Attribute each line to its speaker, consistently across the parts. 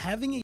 Speaker 1: having a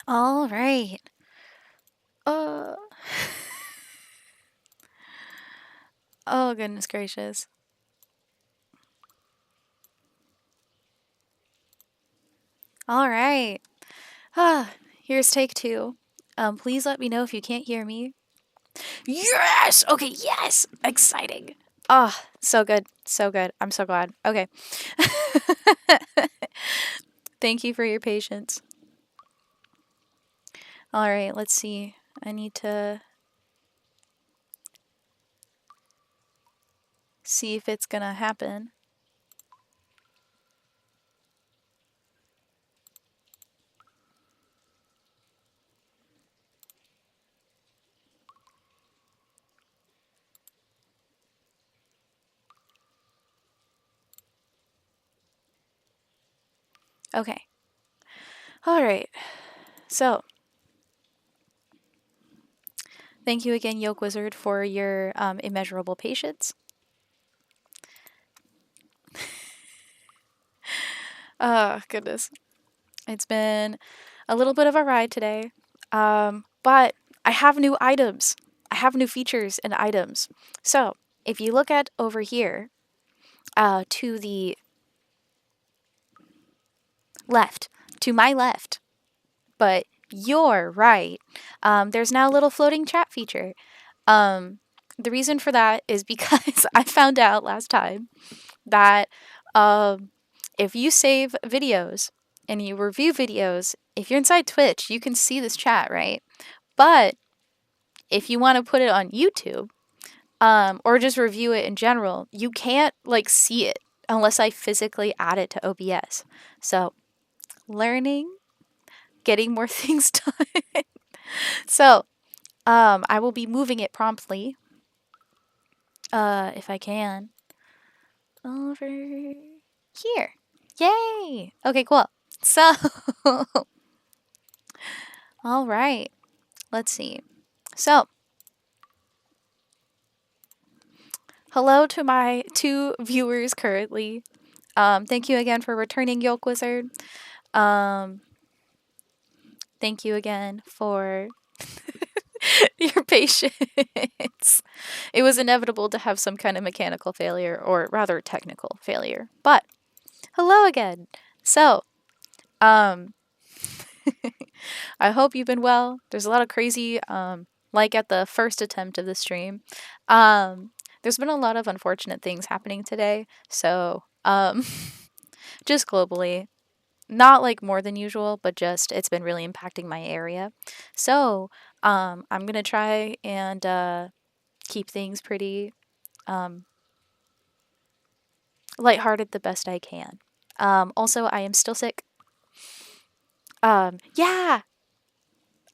Speaker 2: All right. Uh. Oh, goodness gracious. All right. Here's take two. Please let me know if you can't hear me. Yes! Okay, yes! Exciting. Ah, so good. So good. I'm so glad. Okay. Thank you for your patience. All right, let's see. I need to see if it's gonna happen. Okay. All right. So, thank you again, YolkWizard, for your immeasurable patience. Oh, goodness. It's been a little bit of a ride today, but I have new items. I have new features and items. So, if you look at over here to the left, to my left, but you're right. There's now a little floating chat feature. The reason for that is because I found out last time that if you save videos and you review videos, if you're inside Twitch, you can see this chat, right? But if you want to put it on YouTube, or just review it in general, you can't like see it unless I physically add it to OBS. So, learning, getting more things done. So, I will be moving it promptly, if I can, over here. Yay! Okay, cool. So, all right. Let's see. So, hello to my 2 viewers currently. Thank you again for returning, YolkWizard. Thank you again for your patience. It was inevitable to have some kind of mechanical failure, or rather technical failure. But hello again. So, I hope you've been well. There's a lot of crazy, like at the first attempt of the stream. There's been a lot of unfortunate things happening today. So, just globally. Not like more than usual, but just it's been really impacting my area. So, I'm going to try and keep things pretty lighthearted the best I can. Also, I am still sick. Yeah,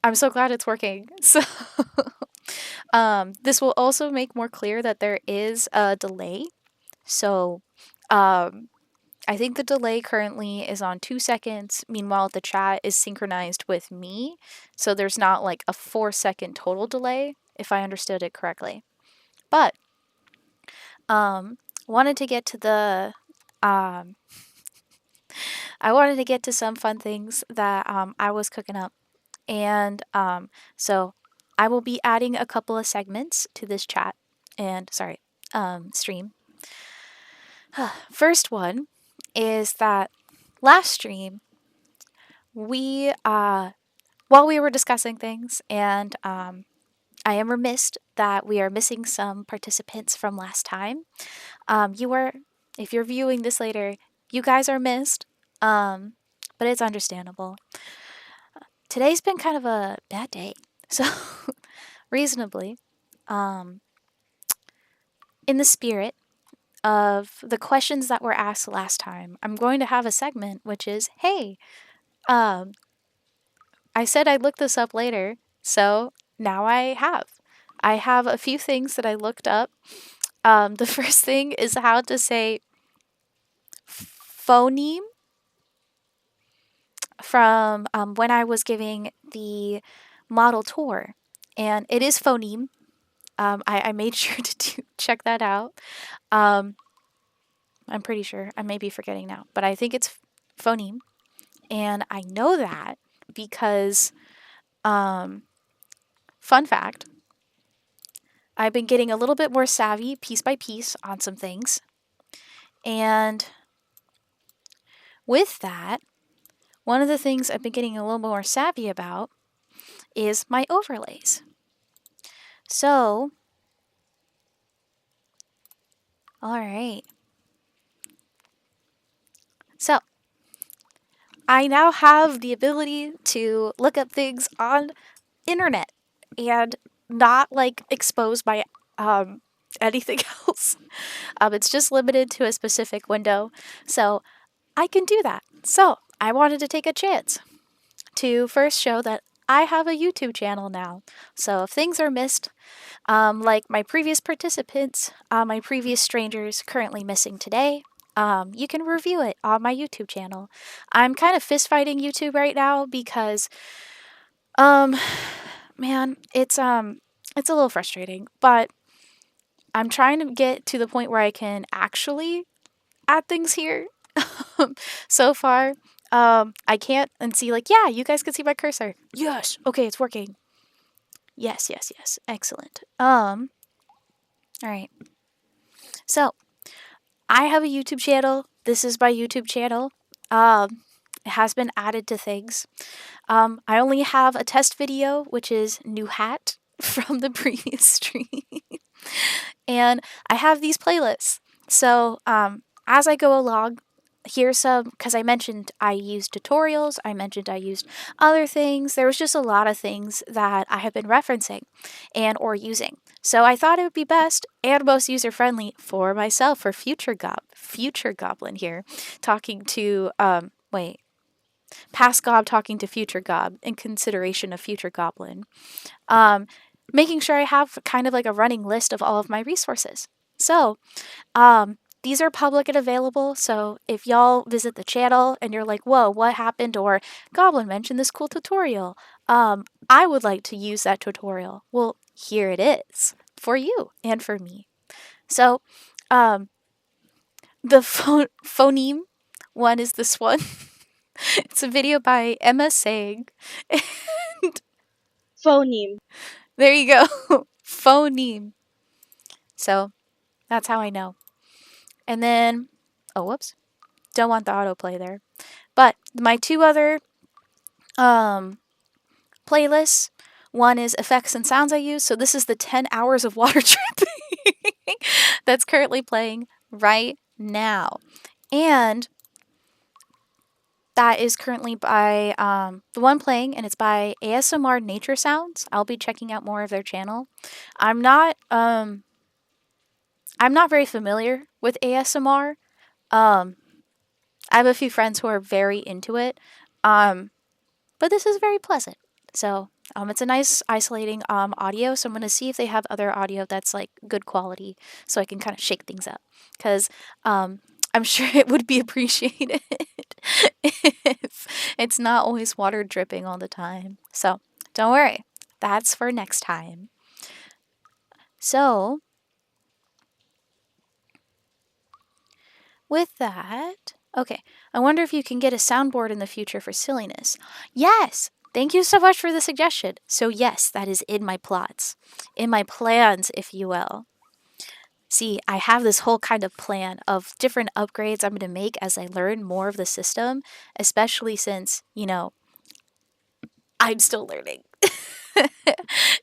Speaker 2: I'm so glad it's working. So, this will also make more clear that there is a delay. So, I think the delay currently is on 2 seconds. Meanwhile, the chat is synchronized with me. So there's not like a 4-second total delay, if I understood it correctly. But, wanted to get to the, I wanted to get to some fun things that, I was cooking up. And, so I will be adding a couple of segments to this chat and, stream. First one is that last stream, we, while we were discussing things, and I am remiss that we are missing some participants from last time. If you're viewing this later, you guys are missed, but it's understandable. Today's been kind of a bad day, so reasonably, in the spirit of the questions that were asked last time, I'm going to have a segment which is, hey, I said I'd look this up later, so now I have. I have a few things that I looked up. The first thing is how to say phoneme from when I was giving the model tour, and it is phoneme. I made sure to check that out. I'm pretty sure. I may be forgetting now, but I think it's phoneme. And I know that because, fun fact, I've been getting a little bit more savvy piece by piece on some things. And with that, one of the things I've been getting a little more savvy about is my overlays. So, alright. So, I now have the ability to look up things on internet and not like exposed by anything else. It's just limited to a specific window. So, I can do that. So, I wanted to take a chance to first show that I have a YouTube channel now. So if things are missed, like my previous participants, my previous strangers currently missing today, you can review it on my YouTube channel. I'm kind of fist fighting YouTube right now because, man, it's a little frustrating, but I'm trying to get to the point where I can actually add things here. So far, I can't and see like, yeah, you guys can see my cursor. Yes. Okay, it's working. Yes. Excellent. All right. So, I have a YouTube channel. This is my YouTube channel. It has been added to things. I only have a test video, which is new hat from the previous stream. And I have these playlists. So as I go along, here's some, because I mentioned I used tutorials, I mentioned I used other things. There was just a lot of things that I have been referencing and or using. So I thought it would be best and most user-friendly for myself, for future Goblin here, talking to, past Gob talking to future Gob in consideration of future Goblin. Making sure I have kind of like a running list of all of my resources. So, these are public and available, so if y'all visit the channel and you're like, whoa, what happened? Or Goblin mentioned this cool tutorial. I would like to use that tutorial. Well, here it is for you and for me. So, the phoneme one is this one. It's a video by Emma Sang. And
Speaker 1: Phoneme.
Speaker 2: there you go. Phoneme. So that's how I know. And then, oh, whoops. Don't want the autoplay there. But my two other playlists, one is effects and sounds I use. So this is the 10 hours of water dripping that's currently playing right now. And that is currently by the one playing, and it's by ASMR Nature Sounds. I'll be checking out more of their channel. I'm not very familiar with ASMR. I have a few friends who are very into it, but this is very pleasant. So it's a nice isolating audio. So I'm gonna see if they have other audio that's like good quality, so I can kind of shake things up. Because I'm sure it would be appreciated if it's not always water dripping all the time. So don't worry, that's for next time. So with that, okay, I wonder if you can get a soundboard in the future for silliness. Yes! Thank you so much for the suggestion. So yes, that is in my plots. In my plans, if you will. See, I have this whole kind of plan of different upgrades I'm going to make as I learn more of the system, especially since, you know, I'm still learning.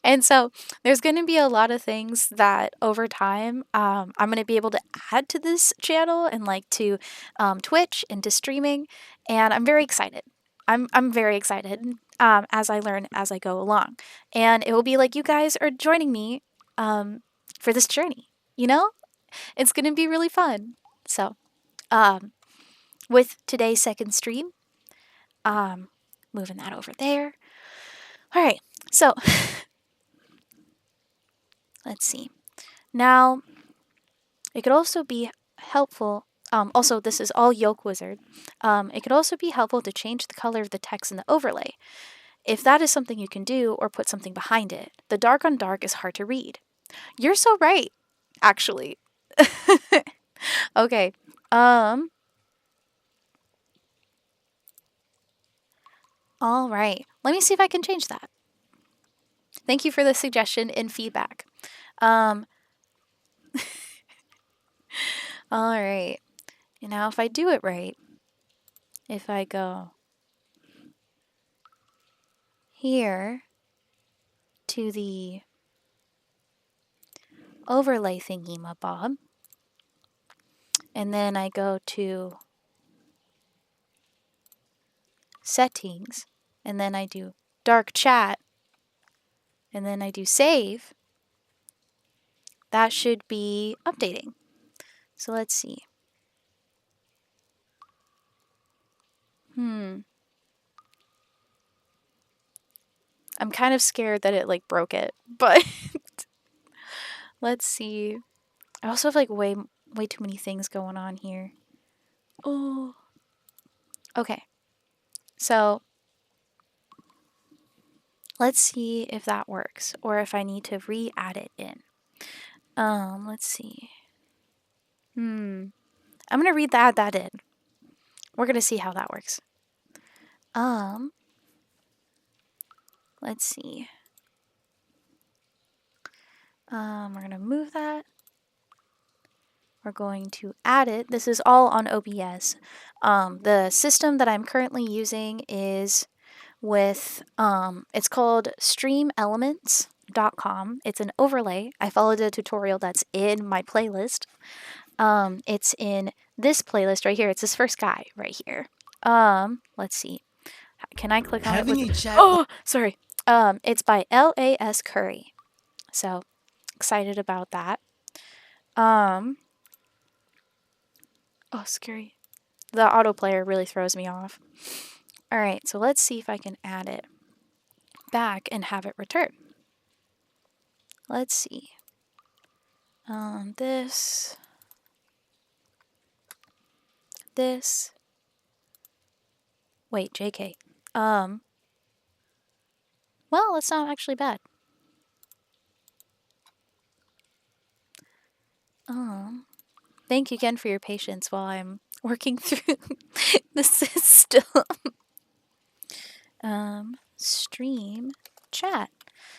Speaker 2: And so there's going to be a lot of things that over time I'm going to be able to add to this channel and like to Twitch and to streaming. And I'm very excited. I'm very excited as I learn as I go along. And it will be like you guys are joining me for this journey, you know? It's going to be really fun. So with today's second stream, moving that over there. All right, so let's see. Now, it could also be helpful. Also, this is all YolkWizard. It could also be helpful to change the color of the text in the overlay. If that is something you can do, or put something behind it. The dark on dark is hard to read. You're so right, actually. Okay. All right. Let me see if I can change that. Thank you for the suggestion and feedback. All right. And now if I do it right, if I go here to the overlay thingy mabob, and then I go to settings, and then I do dark chat, and then I do save, that should be updating. So let's see. I'm kind of scared that it like broke it, but let's see. I also have like way too many things going on here. Oh. Okay. So let's see if that works, or if I need to re-add it in. Let's see. I'm gonna add that in. We're gonna see how that works. Let's see. We're gonna move that. we're going to add it. This is all on OBS. The system that I'm currently using is with, it's called streamelements.com. It's an overlay. I followed a tutorial that's in my playlist. It's in this playlist right here. It's this first guy right here. Let's see. Can I click on it? Oh, sorry. It's by L.A.S. Curry. So excited about that. Oh, scary. The autoplayer really throws me off. All right, so let's see if I can add it back and have it return. Let's see. This. Wait, JK. Well, it's not actually bad. Thank you again for your patience while I'm working through the system. Stream chat.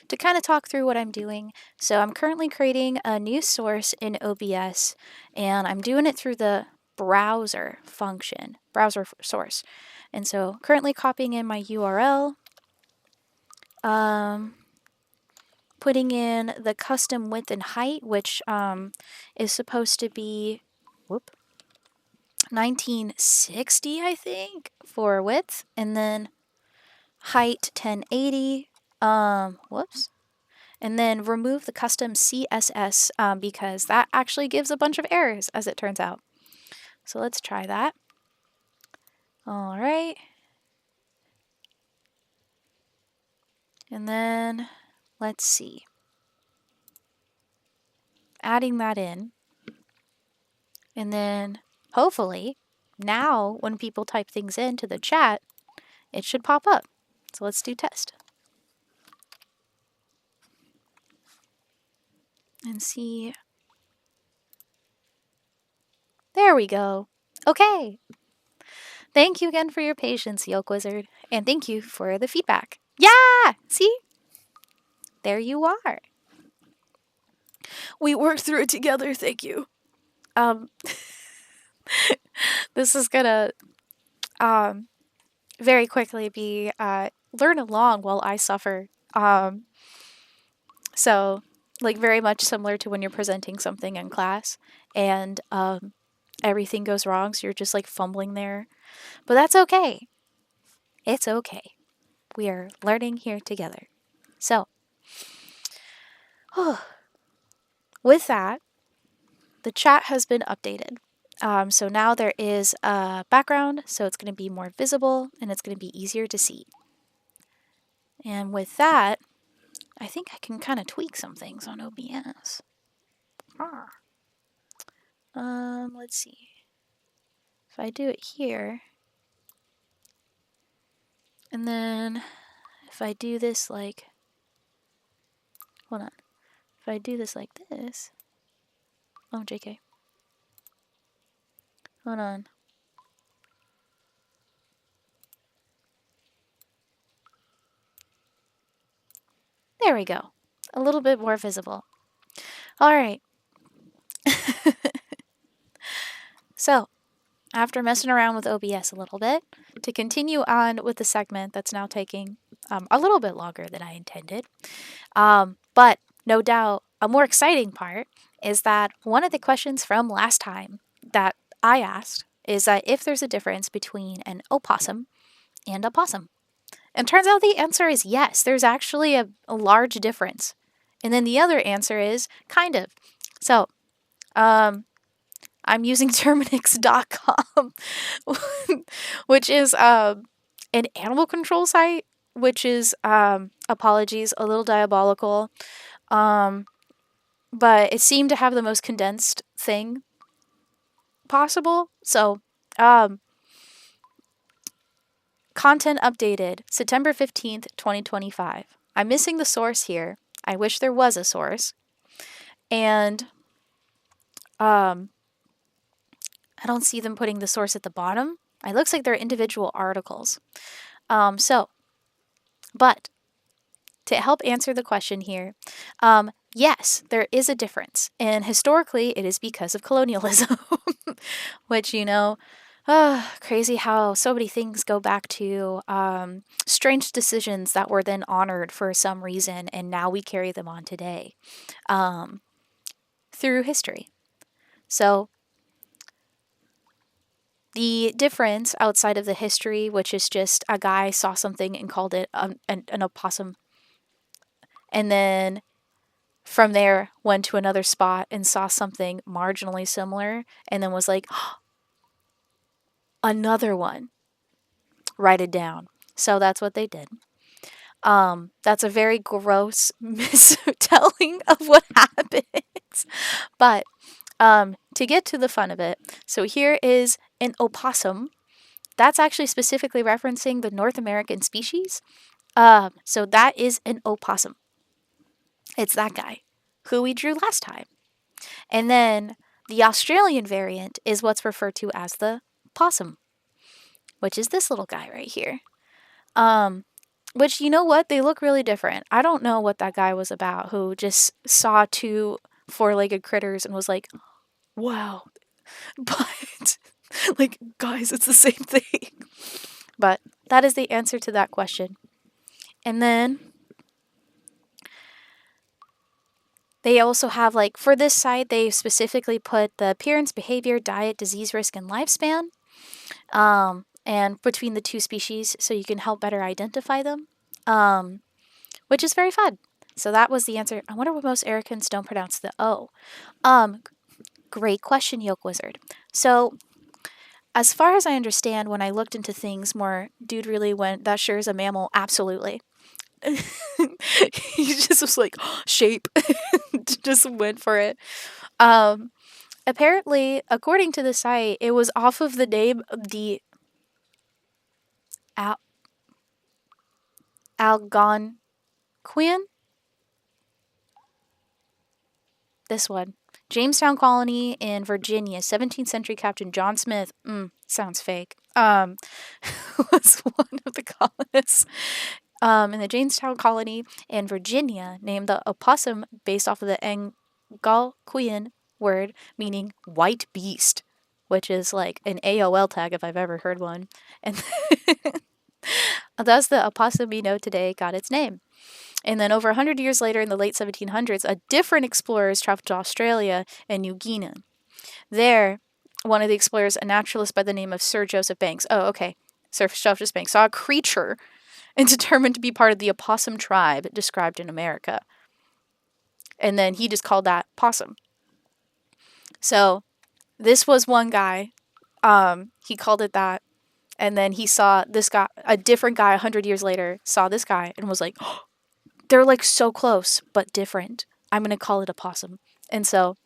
Speaker 2: To kind of talk through what I'm doing. So I'm currently creating a new source in OBS, and I'm doing it through the browser function, browser source. And so currently copying in my URL, putting in the custom width and height, which is supposed to be 1960, I think, for width, and then height 1080. And then remove the custom CSS because that actually gives a bunch of errors, as it turns out. So let's try that. All right. And then let's see. Adding that in. And then hopefully now when people type things into the chat, it should pop up. So let's do test. And see. There we go. Okay. Thank you again for your patience, YolkWizard. And thank you for the feedback. Yeah! See? There you are. We worked through it together, thank you. This is gonna very quickly be learn along while I suffer. So like very much similar to when you're presenting something in class and everything goes wrong, so you're just like fumbling there. But that's okay. It's okay. We are learning here together. So with that, the chat has been updated. So now there is a background, so it's going to be more visible and it's going to be easier to see. And with that, I think I can kind of tweak some things on OBS. Let's see. If I do it here, and then if I do this like, hold on. If I do this like this, oh, JK. Hold on. There we go. A little bit more visible. All right. So, after messing around with OBS a little bit, to continue on with the segment that's now taking a little bit longer than I intended, but no doubt a more exciting part is that one of the questions from last time that I asked is that if there's a difference between an opossum and a possum. And turns out the answer is yes, there's actually a large difference. And then the other answer is kind of. So, I'm using Terminix.com, which is an animal control site, which is, apologies, a little diabolical. But it seemed to have the most condensed thing possible. So, content updated September 15th, 2025. I'm missing the source here. I wish there was a source. And I don't see them putting the source at the bottom. It looks like they're individual articles. But to help answer the question here, yes, there is a difference. And historically, it is because of colonialism, which, crazy how so many things go back to strange decisions that were then honored for some reason, and now we carry them on today through history. So the difference outside of the history, which is just a guy saw something and called it an opossum, and then from there went to another spot and saw something marginally similar, and then was like, oh, another one, write it down. So that's what they did. That's a very gross mistelling of what happens. But to get to the fun of it, so here is an opossum. That's actually specifically referencing the North American species. So that is an opossum. It's that guy who we drew last time. And then the Australian variant is what's referred to as the possum, which is this little guy right here. Which, you know what? They look really different. I don't know what that guy was about who just saw two four-legged critters and was like, wow. But, like, guys, it's the same thing. But that is the answer to that question. And then they also have, like, for this site, they specifically put the appearance, behavior, diet, disease risk, and lifespan. And between the two species, so you can help better identify them, which is very fun. So that was the answer. I wonder what most Americans don't pronounce the O. Great question, YolkWizard. So, as far as I understand, when I looked into things more, dude really went, that sure is a mammal, absolutely. He just was like, shape. Just went for it. Apparently, according to the site, it was off of the name of the Algonquin? This one. Jamestown Colony in Virginia, 17th century Captain John Smith, sounds fake, was one of the colonists in the Jamestown Colony in Virginia, named the opossum based off of the Algonquin word meaning white beast, which is like an AOL tag if I've ever heard one. And thus the opossum we know today got its name. And then over 100 years later, in the late 1700s, a different explorers traveled to Australia and New Guinea. There, one of the explorers, a naturalist by the name of Sir Joseph Banks, Sir Joseph Banks, saw a creature and determined to be part of the opossum tribe described in America. And then he just called that possum. So this was one guy. He called it that. And then he saw this guy, a different guy 100 years later, saw this guy and was like, oh, they're like so close, but different. I'm going to call it a possum. And so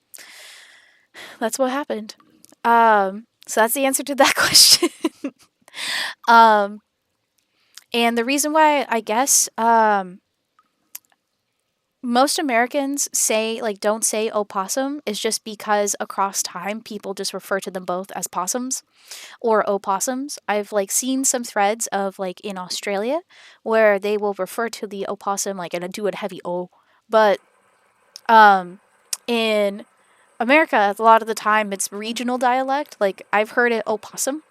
Speaker 2: that's what happened. So that's the answer to that question. And the reason why, I guess, most Americans don't say opossum is just because across time people just refer to them both as possums or opossums. I've seen some threads of in Australia where they will refer to the opossum and do a heavy O, but in America a lot of the time it's regional dialect. I've heard it opossum.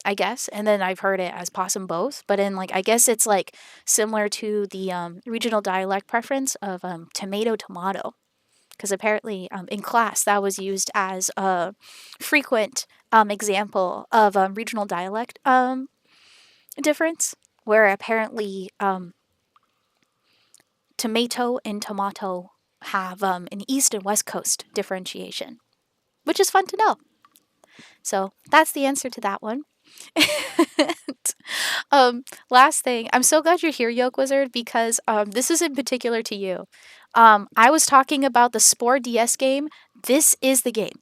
Speaker 2: I guess, and then I've heard it as possum both, but in I guess it's similar to the regional dialect preference of tomato, because apparently in class that was used as a frequent example of regional dialect difference, where apparently tomato and tomato have an East and West Coast differentiation, which is fun to know. So that's the answer to that one. Last thing, I'm so glad you're here, YolkWizard, because this is in particular to you. I was talking about the Spore DS game. This is the game.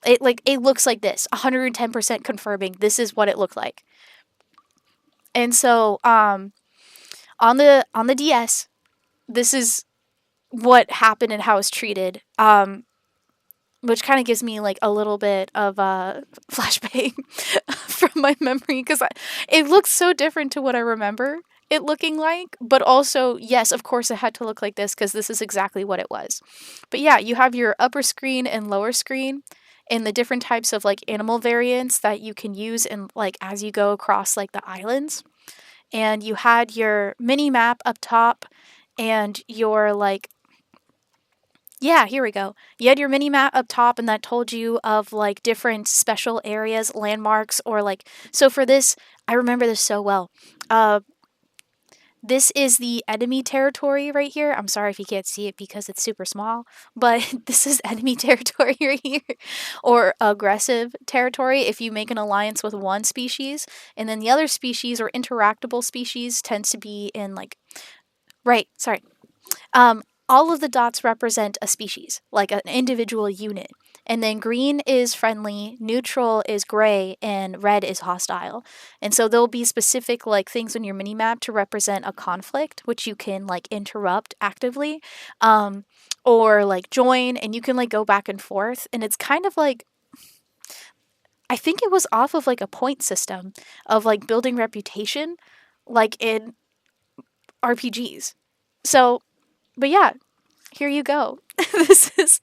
Speaker 2: It looks like this. 110% confirming this is what it looked like. And so on the DS, this is what happened and how it's treated. Which kind of gives me a little bit of a flashbang from my memory, because it looks so different to what I remember. it looking like, but also, yes, of course it had to look like this because this is exactly what it was. But yeah, you have your upper screen and lower screen and the different types of like animal variants that you can use in like as you go across like the islands. And you had your mini map up top and your like yeah, here we go. You had your mini map up top and that told you of like different special areas, landmarks, or like so for this, I remember this so well. This is the enemy territory right here. I'm sorry if you can't see it because it's super small, but this is enemy territory right here. Or aggressive territory if you make an alliance with one species, and then the other species or interactable species tends to be in like right, sorry. All of the dots represent a species, like an individual unit. And then green is friendly, neutral is gray, and red is hostile. And so there'll be specific like things on your mini map to represent a conflict, which you can like interrupt actively, or like join, and you can like go back and forth. And it's kind of like I think it was off of like a point system of like building reputation, like in RPGs. So, but yeah, here you go. this is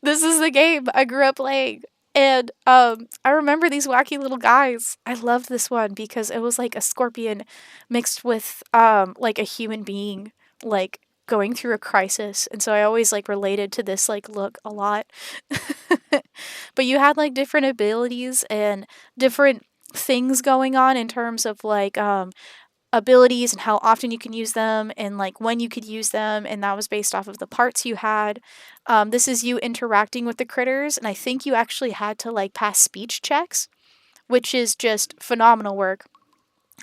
Speaker 2: this is the game I grew up playing. And I remember these wacky little guys. I loved this one because it was like a scorpion mixed with like a human being like going through a crisis. And so I always like related to this like look a lot. But you had like different abilities and different things going on in terms of like abilities and how often you can use them and like when you could use them, and that was based off of the parts you had. This is you interacting with the critters, and I think you actually had to like pass speech checks, which is just phenomenal work,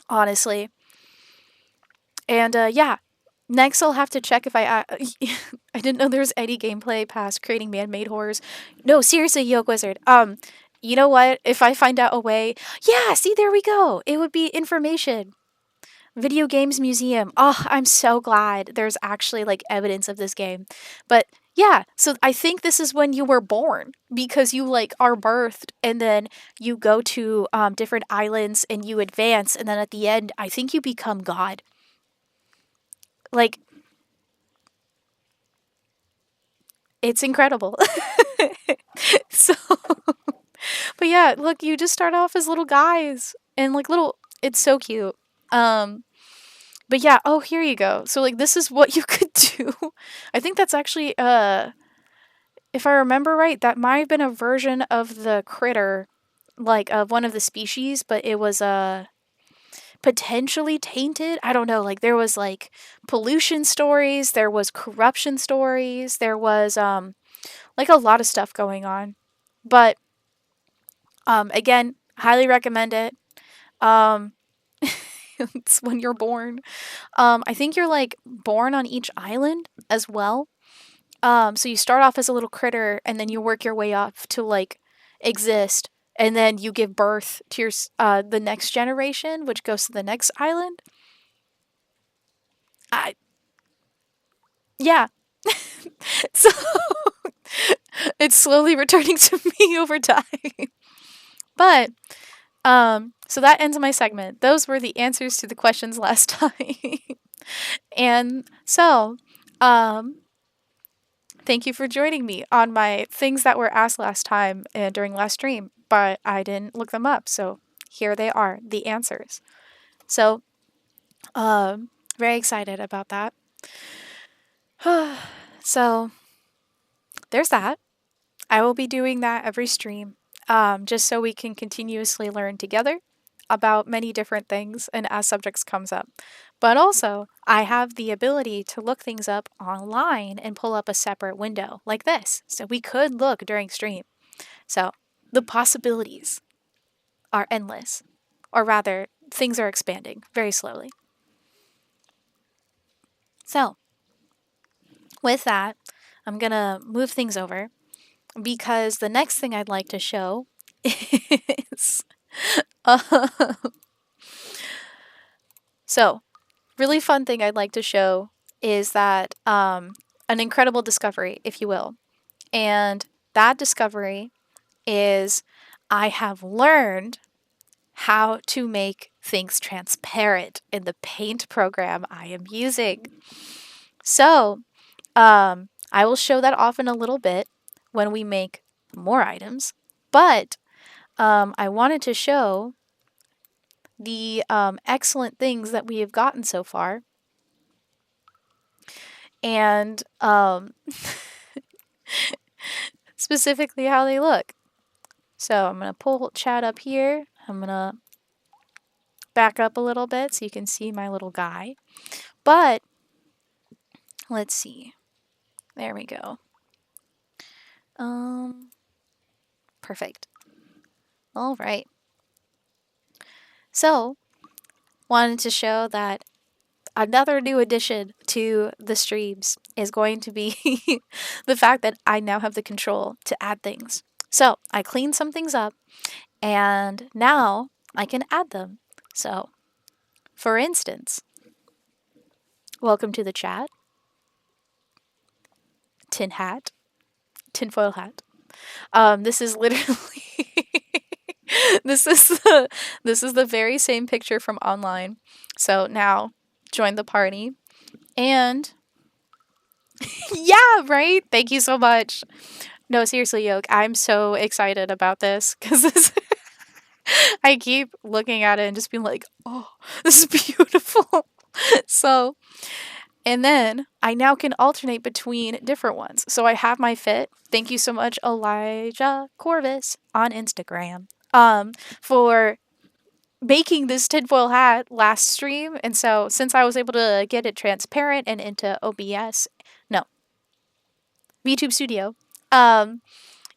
Speaker 2: honestly. And yeah, next I'll have to check if I I didn't know there was any gameplay past creating man-made horrors. No, seriously, YolkWizard. You know what? If I find out a way, yeah, see, there we go. It would be information. Video Games Museum. Oh, I'm so glad there's actually like evidence of this game. But yeah, so I think this is when you were born because you like are birthed and then you go to different islands and you advance, and then at the end I think you become God. Like it's incredible. So but yeah, look, you just start off as little guys and like little it's so cute. Um But yeah, oh, here you go. So like this is what you could do. I think that's actually if I remember right, that might have been a version of the critter like of one of the species, but it was potentially tainted. I don't know, like there was like pollution stories, there was corruption stories, there was like a lot of stuff going on. But again, highly recommend it. Um it's when you're born. I think you're like born on each island as well. So you start off as a little critter and then you work your way up to like exist, and then you give birth to your the next generation, which goes to the next island. I yeah. So it's slowly returning to me over time. But so that ends my segment. Those were the answers to the questions last time. And so, thank you for joining me on my things that were asked last time and during last stream, but I didn't look them up. So here they are, the answers. So, very excited about that. So there's that. I will be doing that every stream, just so we can continuously learn together about many different things and as subjects comes up. But also, I have the ability to look things up online and pull up a separate window like this. So we could look during stream. So the possibilities are endless. Or rather, things are expanding very slowly. So, with that, I'm going to move things over because the next thing I'd like to show is so, really fun thing I'd like to show is that an incredible discovery, if you will. And that discovery is I have learned how to make things transparent in the paint program I am using. So, I will show that off in a little bit when we make more items, but I wanted to show the excellent things that we have gotten so far, and specifically how they look. So I'm going to pull chat up here. I'm going to back up a little bit so you can see my little guy. But let's see. There we go. Perfect. All right. So, wanted to show that another new addition to the streams is going to be the fact that I now have the control to add things. So, I cleaned some things up, and now I can add them. So, for instance, welcome to the chat. Tinfoil hat. This is literally this is the very same picture from online. So now join the party. And yeah, right? Thank you so much. No, seriously, Yoke, I'm so excited about this because this I keep looking at it and just being like, oh, this is beautiful. So, and then I now can alternate between different ones. So I have my fit. Thank you so much, elijahcorvus on Instagram, for making this tinfoil hat last stream. And so since I was able to get it transparent and into VTube Studio,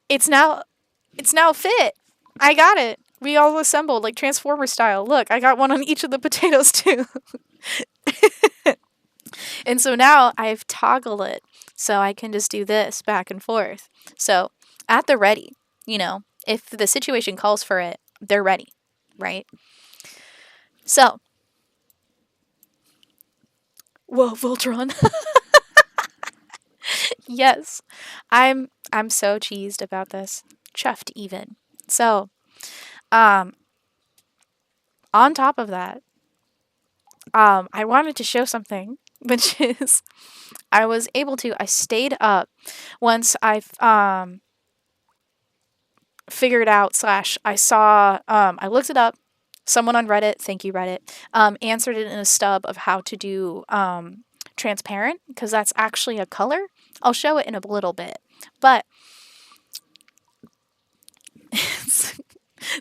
Speaker 2: it's now fit. I got it. We all assembled like Transformer style. Look, I got one on each of the potatoes too. And so now I've toggled it so I can just do this back and forth. So at the ready, if the situation calls for it, they're ready, right? So, whoa, Voltron. Yes, I'm so cheesed about this. Chuffed even. So, on top of that, I wanted to show something, which is I stayed up once I've figured out / I saw, I looked it up. Someone on Reddit, thank you Reddit, answered it in a stub of how to do transparent, because that's actually a color. I'll show it in a little bit, but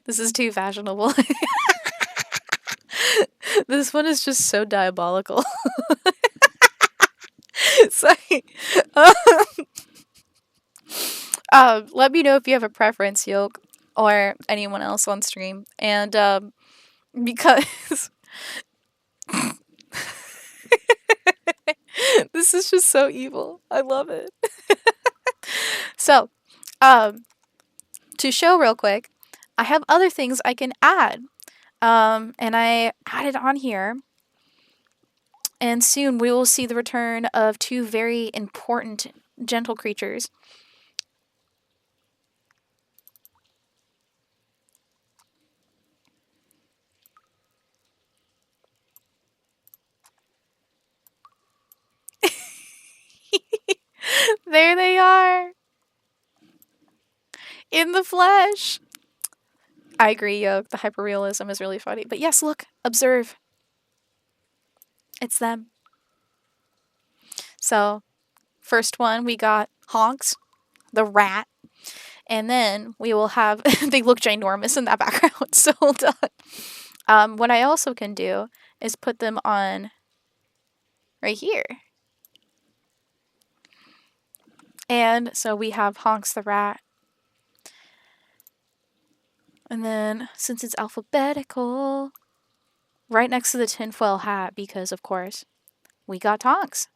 Speaker 2: this is too fashionable. This one is just so diabolical. Sorry. Let me know if you have a preference, Yolk, or anyone else on stream. And because this is just so evil. I love it. So, to show real quick, I have other things I can add. And I added on here. And soon we will see the return of two very important gentle creatures. There they are. In the flesh. I agree, Yoke. The hyperrealism is really funny. But yes, look. Observe. It's them. So, first one, we got Honks, the rat. And then we will have... they look ginormous in that background. So hold on. What I also can do is put them on right here. And so we have Honks the rat. And then, since it's alphabetical, right next to the tinfoil hat, because of course, we got Tonks.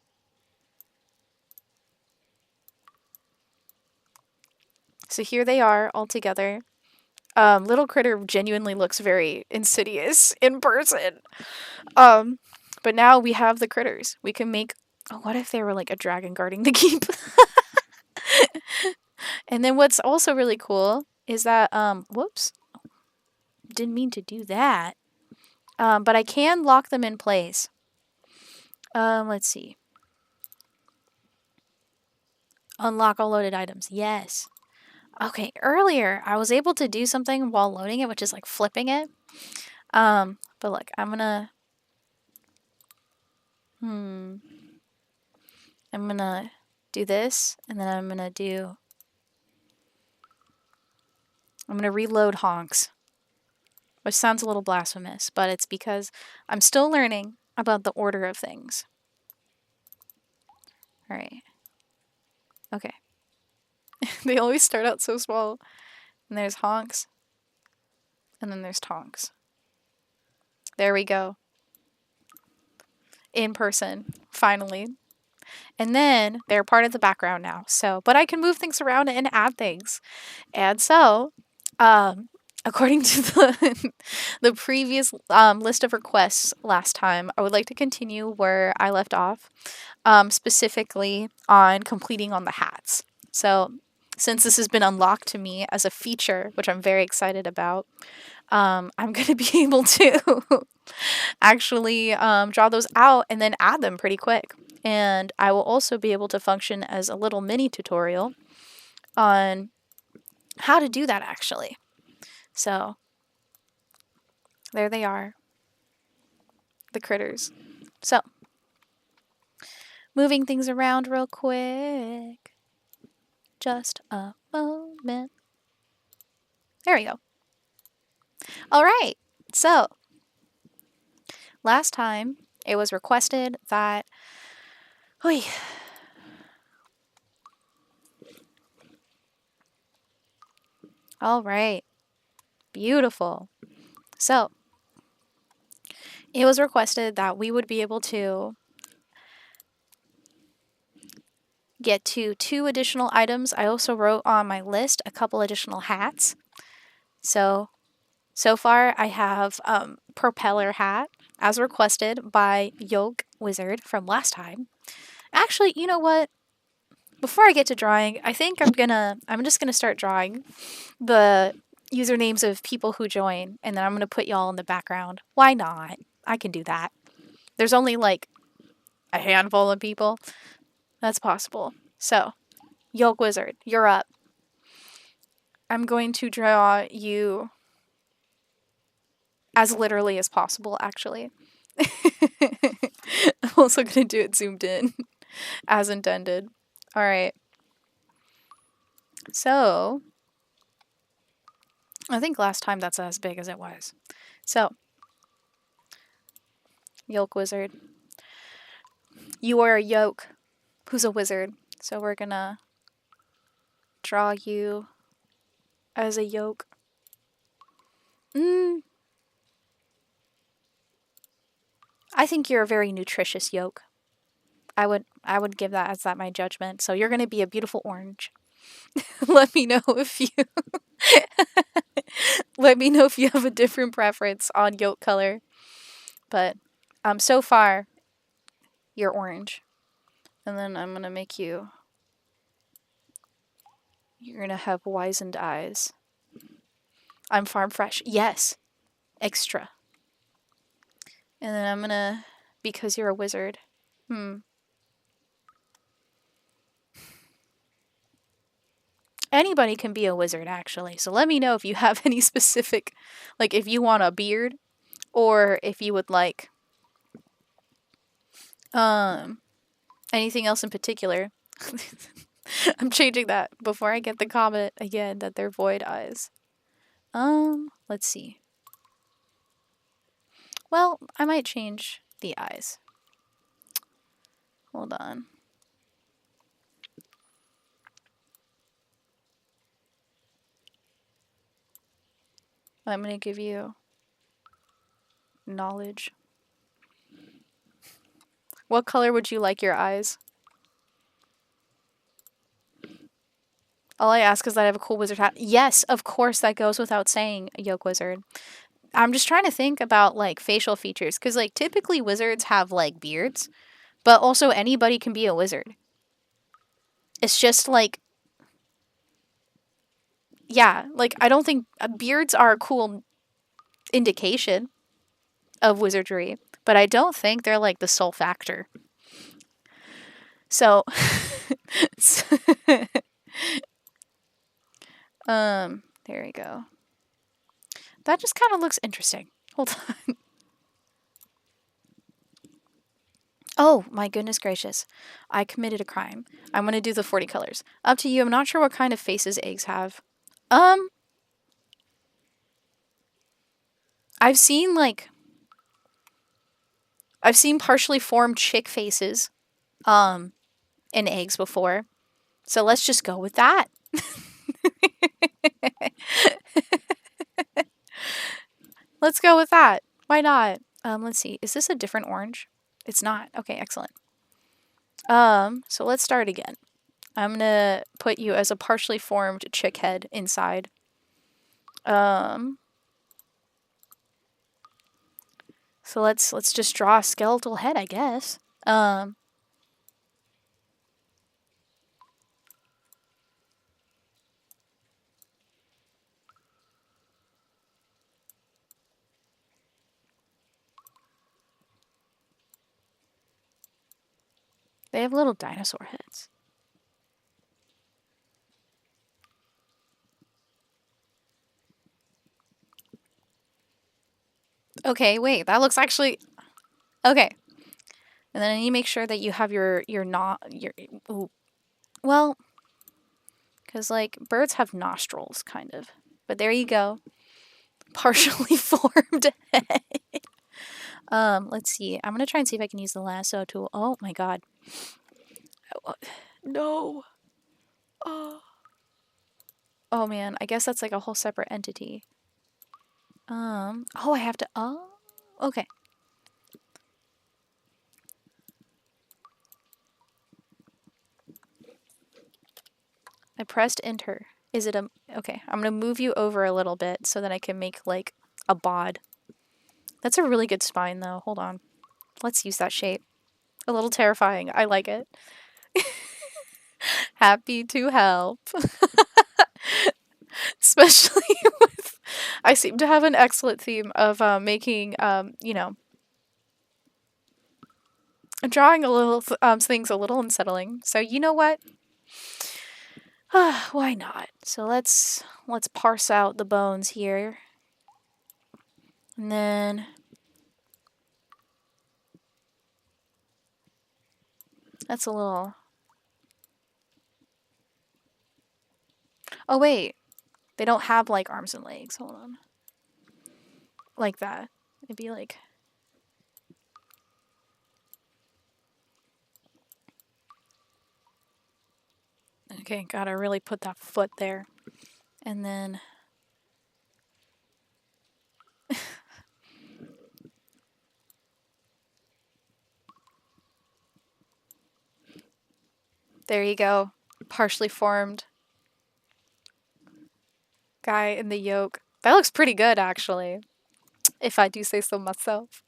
Speaker 2: So here they are all together. Little critter genuinely looks very insidious in person. But now we have the critters. We can make... oh, what if they were like a dragon guarding the keep? And then what's also really cool is that... whoops. Didn't mean to do that. but I can lock them in place. Let's see. Unlock all loaded items. Yes. Okay, earlier I was able to do something while loading it, which is like flipping it. But look, I'm gonna do this, and then I'm gonna reload Honks, which sounds a little blasphemous, but it's because I'm still learning about the order of things. All right. Okay. They always start out so small. And there's Honks. And then there's Tonks. There we go. In person, finally. And then they're part of the background now. So, but I can move things around and add things. And so, according to the previous list of requests last time, I would like to continue where I left off, specifically on completing on the hats. So, since this has been unlocked to me as a feature, which I'm very excited about, I'm going to be able to actually draw those out and then add them pretty quick. And I will also be able to function as a little mini tutorial on how to do that actually. So there they are, the critters. So moving things around real quick. Just a moment. There we go. All right. So last time it was requested that all right. Beautiful. So it was requested that we would be able to get to 2 additional items. I also wrote on my list a couple additional hats. So far I have propeller hat as requested by YolkWizard from last time. Actually, you know what? Before I get to drawing, I think I'm just gonna start drawing the usernames of people who join, and then I'm gonna put y'all in the background. Why not? I can do that. There's only like a handful of people. That's possible. So, YolkWizard, you're up. I'm going to draw you as literally as possible, actually. I'm also going to do it zoomed in, as intended. Alright. So, I think last time that's as big as it was. So, YolkWizard. You are a yolk who's a wizard. So we're gonna draw you as a yolk. I think you're a very nutritious yolk. I would give that as my judgment. So you're gonna be a beautiful orange. Let me know if you let me know if you have a different preference on yolk color. But so far you're orange. And then I'm gonna make you're gonna have wizened eyes. I'm farm fresh. Yes. Extra. And then I'm gonna, because you're a wizard. Anybody can be a wizard, actually. So let me know if you have any specific, like if you want a beard, or if you would like anything else in particular. I'm changing that before I get the comment again that they're void eyes. Let's see. Well, I might change the eyes. Hold on. I'm going to give you knowledge. What color would you like your eyes? All I ask is that I have a cool wizard hat. Yes, of course, that goes without saying, YolkWizard. I'm just trying to think about, like, facial features. Because, like, typically wizards have, like, beards. But also anybody can be a wizard. It's just, like... Yeah, like, I don't think... beards are a cool indication. of wizardry, but I don't think they're like the sole factor. So, there we go. That just kind of looks interesting. Hold on. Oh, my goodness gracious. I committed a crime. I'm going to do the 40 colors. Up to you. I'm not sure what kind of faces eggs have. I've seen partially formed chick faces in eggs before. So let's just go with that. Let's go with that. Why not? Let's see. Is this a different orange? It's not. Okay, excellent. So let's start again. I'm gonna put you as a partially formed chick head inside. So let's just draw a skeletal head, I guess. They have little dinosaur heads. Okay, wait, that looks actually okay. And then I need to make sure that you have your ooh. Well, because like birds have nostrils, kind of. But there you go. Partially formed head. Let's see. I'm gonna try and see if I can use the lasso tool. Oh my god. No. Oh. Oh man, I guess that's like a whole separate entity. Oh, I have to. Oh, okay. I pressed enter. Is it a... Okay, I'm gonna move you over a little bit so that I can make like a bod. That's a really good spine though. Hold on. Let's use that shape. A little terrifying. I like it. Happy to help. Especially with... I seem to have an excellent theme of making, you know, drawing a little things a little unsettling. So you know what? Why not? So let's parse out the bones here. And then that's a little... Oh wait. They don't have like arms and legs. Hold on. Like that. It'd be like... Okay, gotta really put that foot there. And then... There you go. Partially formed guy in the yoke. That looks pretty good, actually. If I do say so myself.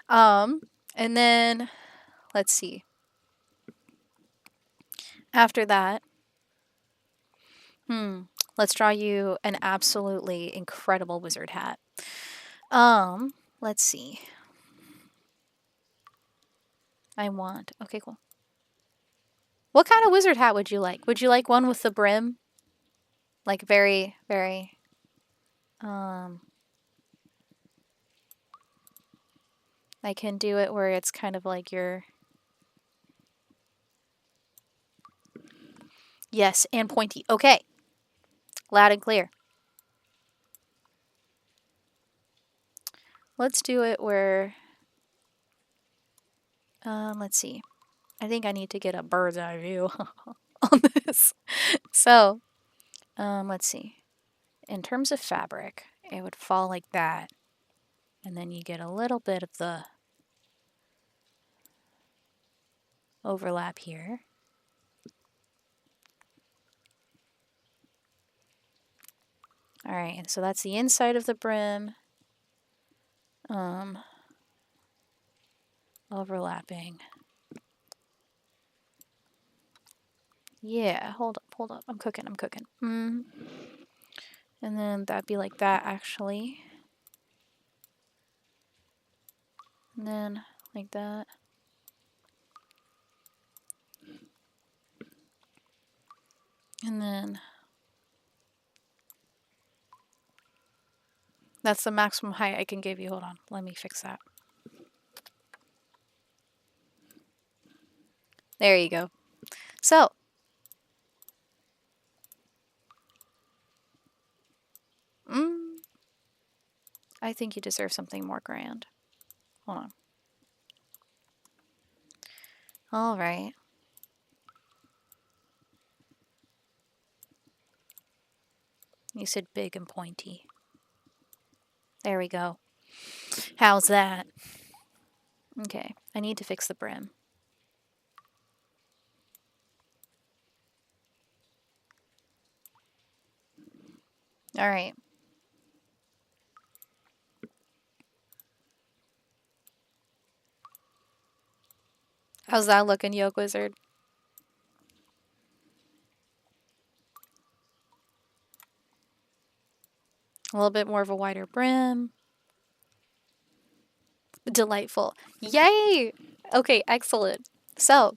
Speaker 2: And then... Let's see. After that... Let's draw you an absolutely incredible wizard hat. Let's see. I want... Okay, cool. What kind of wizard hat would you like? Would you like one with the brim? Like very, very... I can do it where it's kind of like your... Yes, and pointy. Okay. Loud and clear. Let's do it where... let's see. I think I need to get a bird's eye view on this. So, let's see. In terms of fabric, it would fall like that. And then you get a little bit of the overlap here. Alright, and so that's the inside of the brim. Overlapping. Yeah, hold up. I'm cooking. And then that'd be like that, actually. And then like that. And then that's the maximum height I can give you. Hold on, let me fix that. There you go. So, I think you deserve something more grand. Hold on. All right. You said big and pointy. There we go. How's that? Okay, I need to fix the brim. All right. How's that looking, YolkWizard? A little bit more of a wider brim. Delightful. Yay! Okay, excellent. So,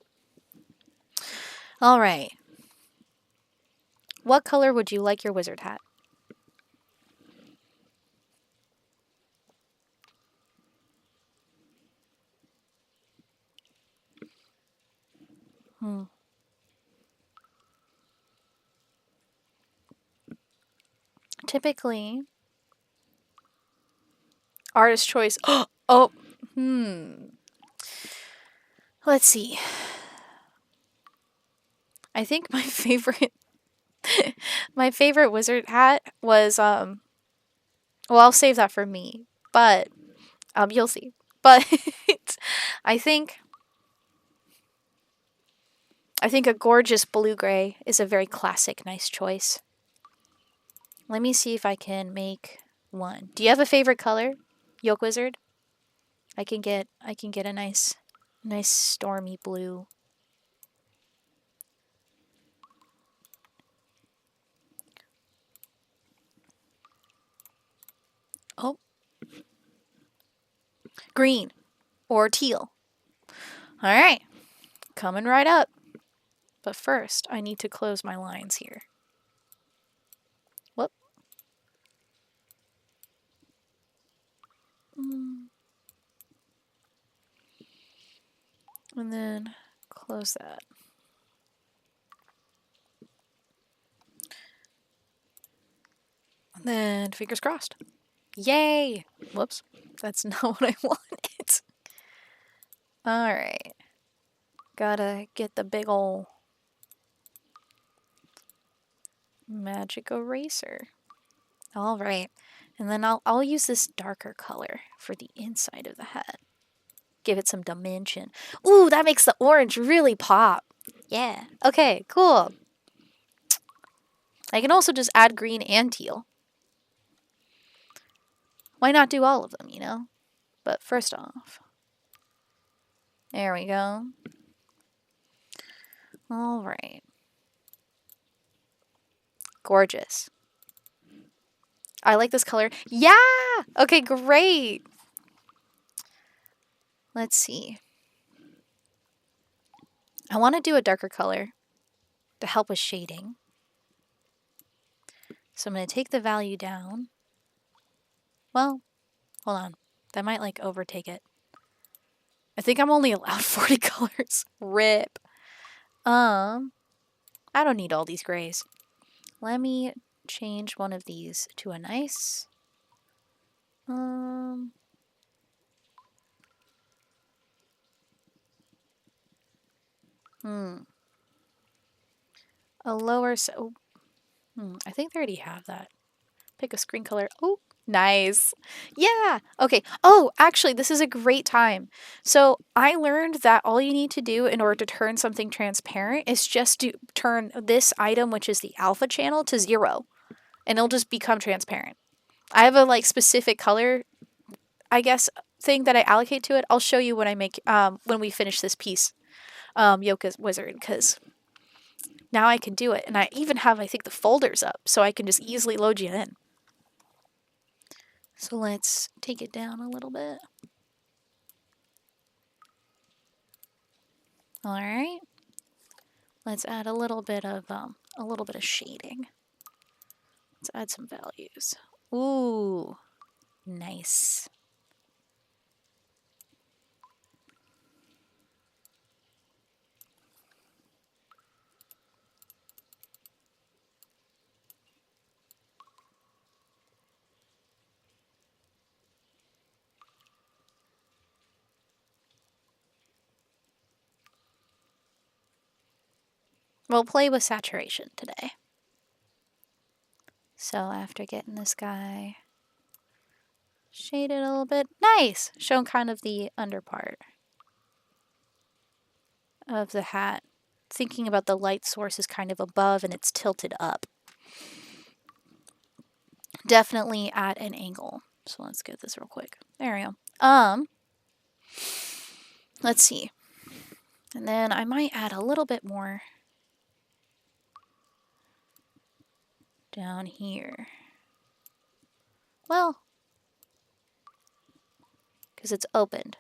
Speaker 2: all right. What color would you like your wizard hat? Typically, artist choice. Oh, let's see. I think my favorite my favorite wizard hat was well, I'll save that for me. But you'll see. But I think a gorgeous blue-gray is a very classic nice choice. Let me see if I can make one. Do you have a favorite color, YolkWizard? I can get a nice stormy blue. Oh. Green or teal. All right. Coming right up. But first, I need to close my lines here. Whoop. And then close that. And then fingers crossed. Yay! Whoops. That's not what I wanted. Alright. Gotta get the big ol' magic eraser. Alright. And then I'll use this darker color for the inside of the hat. Give it some dimension. Ooh, that makes the orange really pop. Yeah. Okay, cool. I can also just add green and teal. Why not do all of them, you know? But first off, there we go. All right. Gorgeous. I like this color. Yeah! Okay, great. Let's see. I want to do a darker color to help with shading. So I'm going to take the value down. Well, hold on. That might like overtake it. I think I'm only allowed 40 colors. Rip. I don't need all these grays. Let me change one of these to a nice a lower I think they already have that. Pick a screen color. Oh, nice. Yeah. Okay. Oh, actually, this is a great time. So I learned that all you need to do in order to turn something transparent is just to turn this item, which is the alpha channel, to 0. And it'll just become transparent. I have a like specific color, I guess, thing that I allocate to it. I'll show you when I make when we finish this piece, YolkWizard, because now I can do it. And I even have, I think, the folders up, so I can just easily load you in. So let's take it down a little bit. All right. Let's add a little bit of shading. Let's add some values. Ooh, nice. We'll play with saturation today. So after getting this guy shaded a little bit, nice! Showing kind of the under part of the hat. Thinking about the light source is kind of above and it's tilted up. Definitely at an angle. So let's get this real quick. There we go. Let's see. And then I might add a little bit more down here. Well, because it's opened.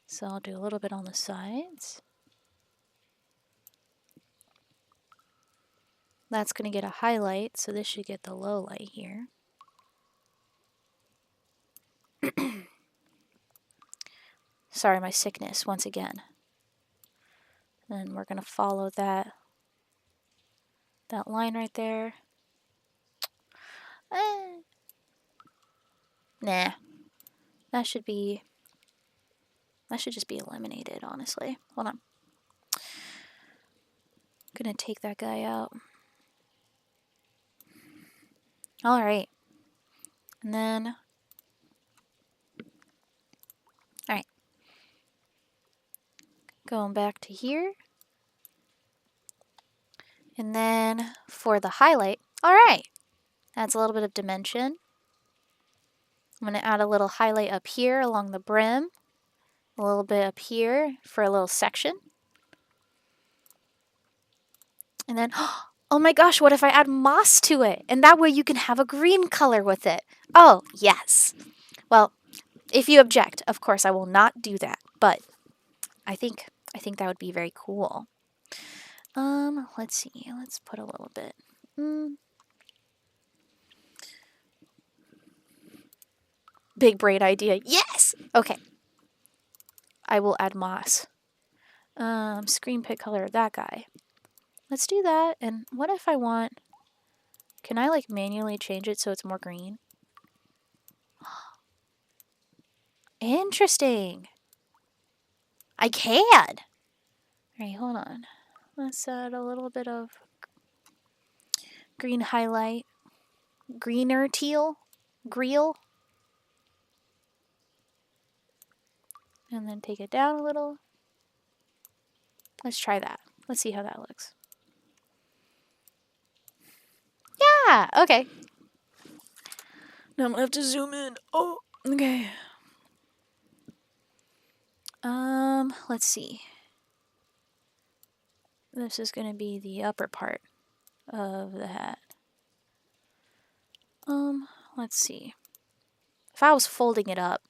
Speaker 2: So I'll do a little bit on the sides. That's going to get a highlight, so this should get the low light here. Sorry, my sickness once again. And we're going to follow that line right there. Nah. That should just be eliminated, honestly. Hold on. Gonna take that guy out. Alright. And then... Alright. Going back to here. And then for the highlight, alright. Adds a little bit of dimension. I'm going to add a little highlight up here along the brim. A little bit up here for a little section. And then, oh my gosh, what if I add moss to it? And that way you can have a green color with it. Oh, yes. Well, if you object, of course I will not do that. But I think that would be very cool. Let's see. Let's put a little bit. Big brain idea. Yes! Okay. I will add moss. Screen pick color of that guy. Let's do that. And what if I want... Can I like manually change it so it's more green? Interesting. I can! Alright, hold on. Let's add a little bit of green highlight. Greener teal? Greel? And then take it down a little. Let's try that. Let's see how that looks. Yeah, okay. Now I'm gonna have to zoom in. Oh, okay. Let's see. This is gonna be the upper part of the hat. Let's see. If I was folding it up,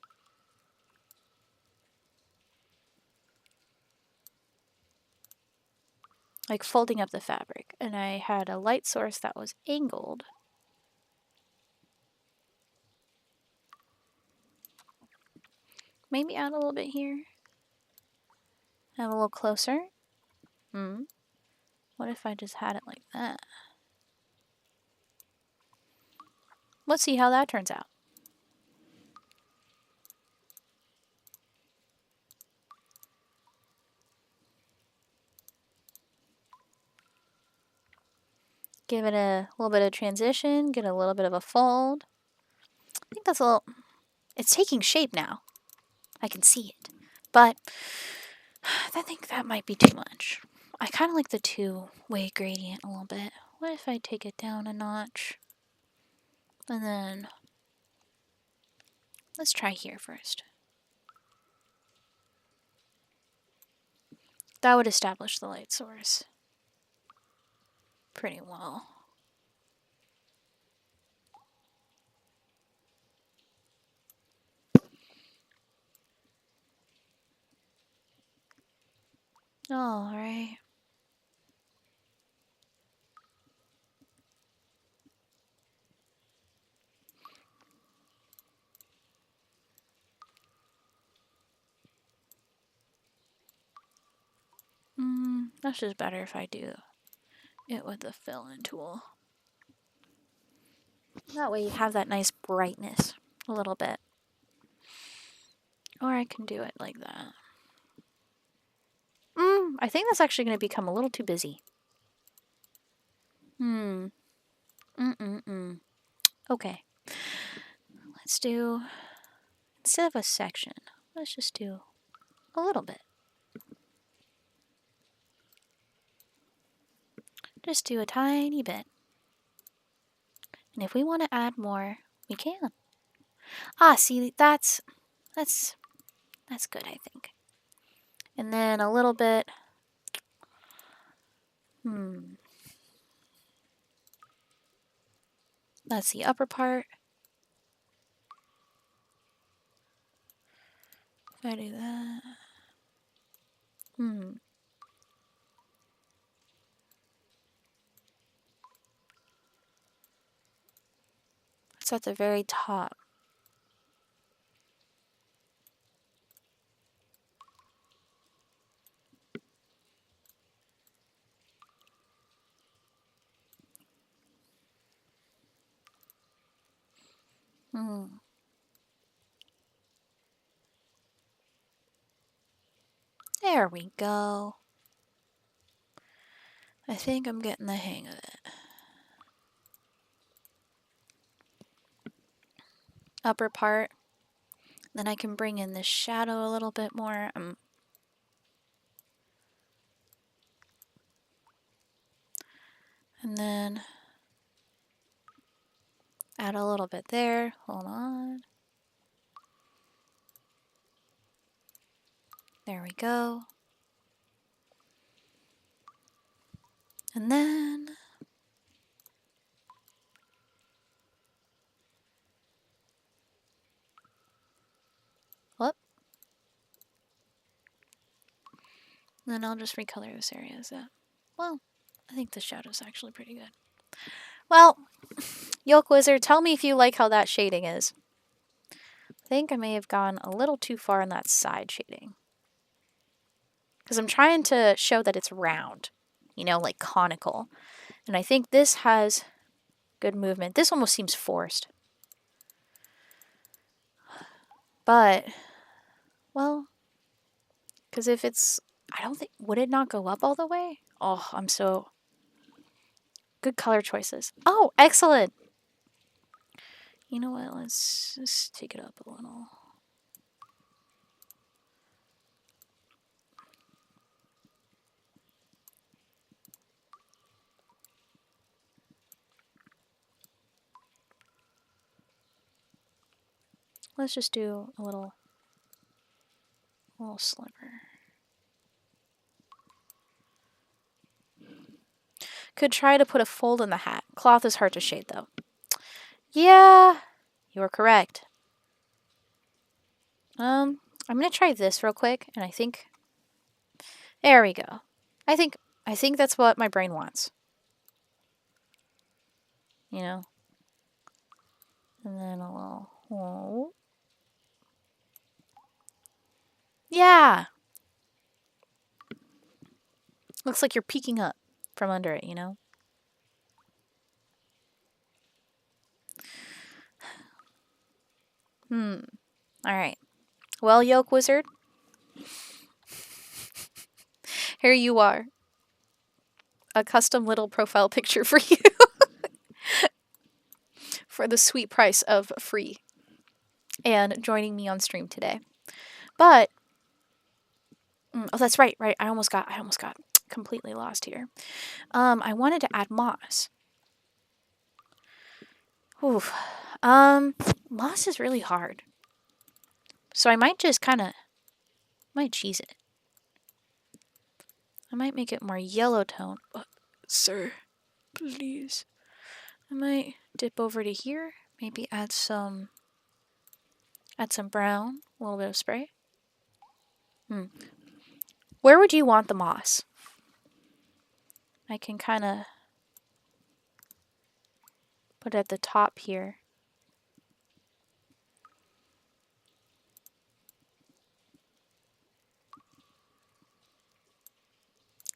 Speaker 2: like folding up the fabric, and I had a light source that was angled, maybe add a little bit here, have a little closer. What if I just had it like that? Let's see how that turns out. Give it a little bit of transition, get a little bit of a fold. I think that's a little... It's taking shape now. I can see it. But I think that might be too much. I kind of like the two-way gradient a little bit. What if I take it down a notch? And then... Let's try here first. That would establish the light source pretty well. All right. That's just better if I do it with the fill-in tool. That way you have that nice brightness a little bit. Or I can do it like that. I think that's actually going to become a little too busy. Okay. Let's do, instead of a section, let's just do a little bit. Just do a tiny bit. And if we want to add more, we can. Ah, see, that's good, I think. And then a little bit. That's the upper part. If I do that. It's at the very top. There we go. I think I'm getting the hang of it. Upper part. Then I can bring in the shadow a little bit more. And then add a little bit there. Hold on. There we go. And then whoop. Then I'll just recolor this area as that. Well, I think the shadow's actually pretty good. Well, YolkWizard, tell me if you like how that shading is. I think I may have gone a little too far in that side shading. Because I'm trying to show that it's round, you know, like conical. And I think this has good movement. This almost seems forced. But, well, because if it's, I don't think, would it not go up all the way? Oh, I'm so, good color choices. Oh, excellent. You know what, let's just take it up a little. Let's just do a little sliver. Could try to put a fold in the hat. Cloth is hard to shade, though. Yeah, you are correct. I'm gonna try this real quick, and I think there we go. I think that's what my brain wants. You know? And then a little, oh. Yeah! Looks like you're peeking up from under it, you know? Alright. Well, YolkWizard, here you are. A custom little profile picture for you. For the sweet price of free. And joining me on stream today. But, oh, that's right. I almost got completely lost here. I wanted to add moss. Oof. Moss is really hard. So I might just might cheese it. I might make it more yellow tone. Sir, please. I might dip over to here. Maybe add some brown. A little bit of spray. Where would you want the moss? I can kind of put it at the top here.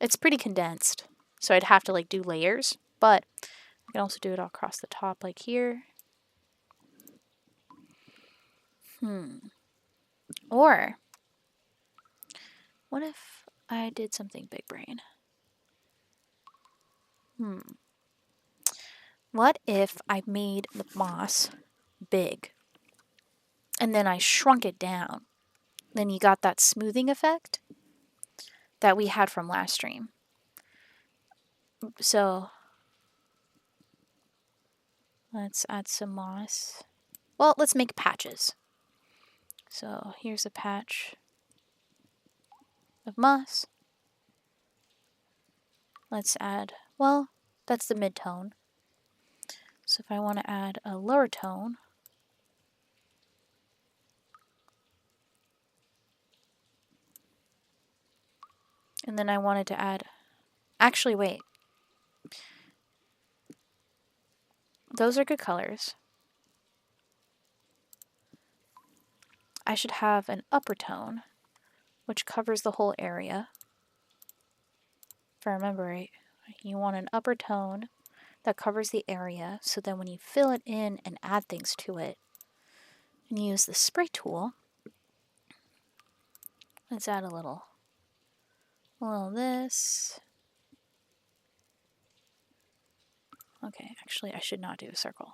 Speaker 2: It's pretty condensed, so I'd have to like do layers, but I can also do it all across the top like here. Or what if I did something big brain? What if I made the moss big and then I shrunk it down? Then you got that smoothing effect that we had from last stream. So let's add some moss. Well, let's make patches. So here's a patch of moss. Let's add, well, that's the mid-tone. So if I want to add a lower tone, and then I wanted to add, actually wait, those are good colors. I should have an upper tone, which covers the whole area. If I remember right, you want an upper tone that covers the area, so then when you fill it in and add things to it, and use the spray tool, let's add a little this. Okay, actually I should not do a circle.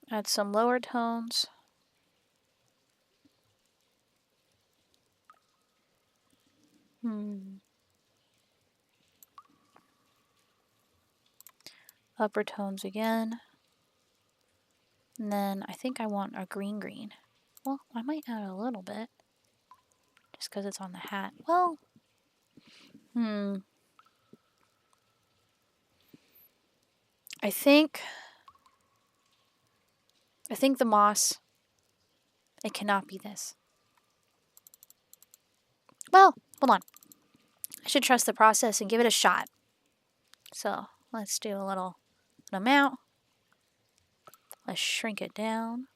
Speaker 2: Add some lower tones. Upper tones again. And then I think I want a green. Well, I might add a little bit. Just because it's on the hat. Well, I think the moss, it cannot be this. Well, hold on. I should trust the process and give it a shot. So let's do a little amount. Let's shrink it down.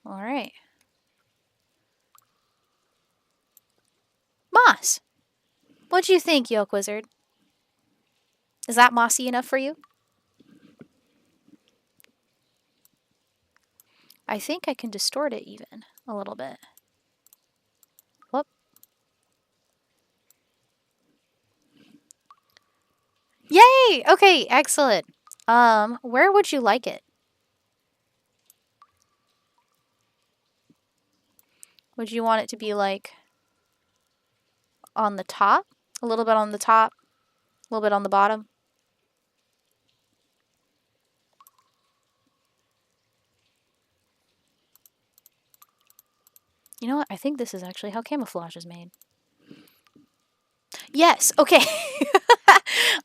Speaker 2: All right. Moss. What do you think, YolkWizard? Is that mossy enough for you? I think I can distort it even a little bit. Whoop. Yay! Okay, excellent. Where would you like it? Would you want it to be like on the top? A little bit on the top? A little bit on the bottom? You know what? I think this is actually how camouflage is made. Yes, okay.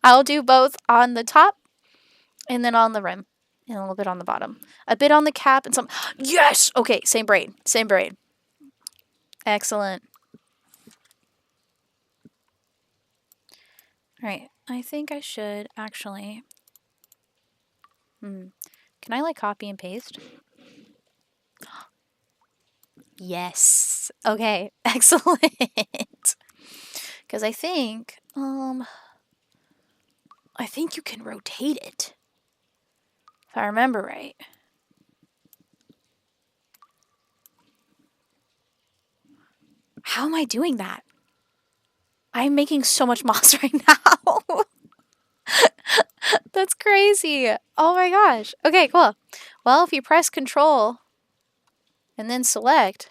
Speaker 2: I'll do both on the top and then on the rim. And a little bit on the bottom. A bit on the cap and some... Yes! Okay, same braid. Same braid. Excellent. Alright, I think I should actually... Can I like copy and paste? Yes. Okay, excellent. Because I think you can rotate it. If I remember right. How am I doing that? I'm making so much moss right now. That's crazy. Oh my gosh. Okay, cool. Well, if you press Control and then select,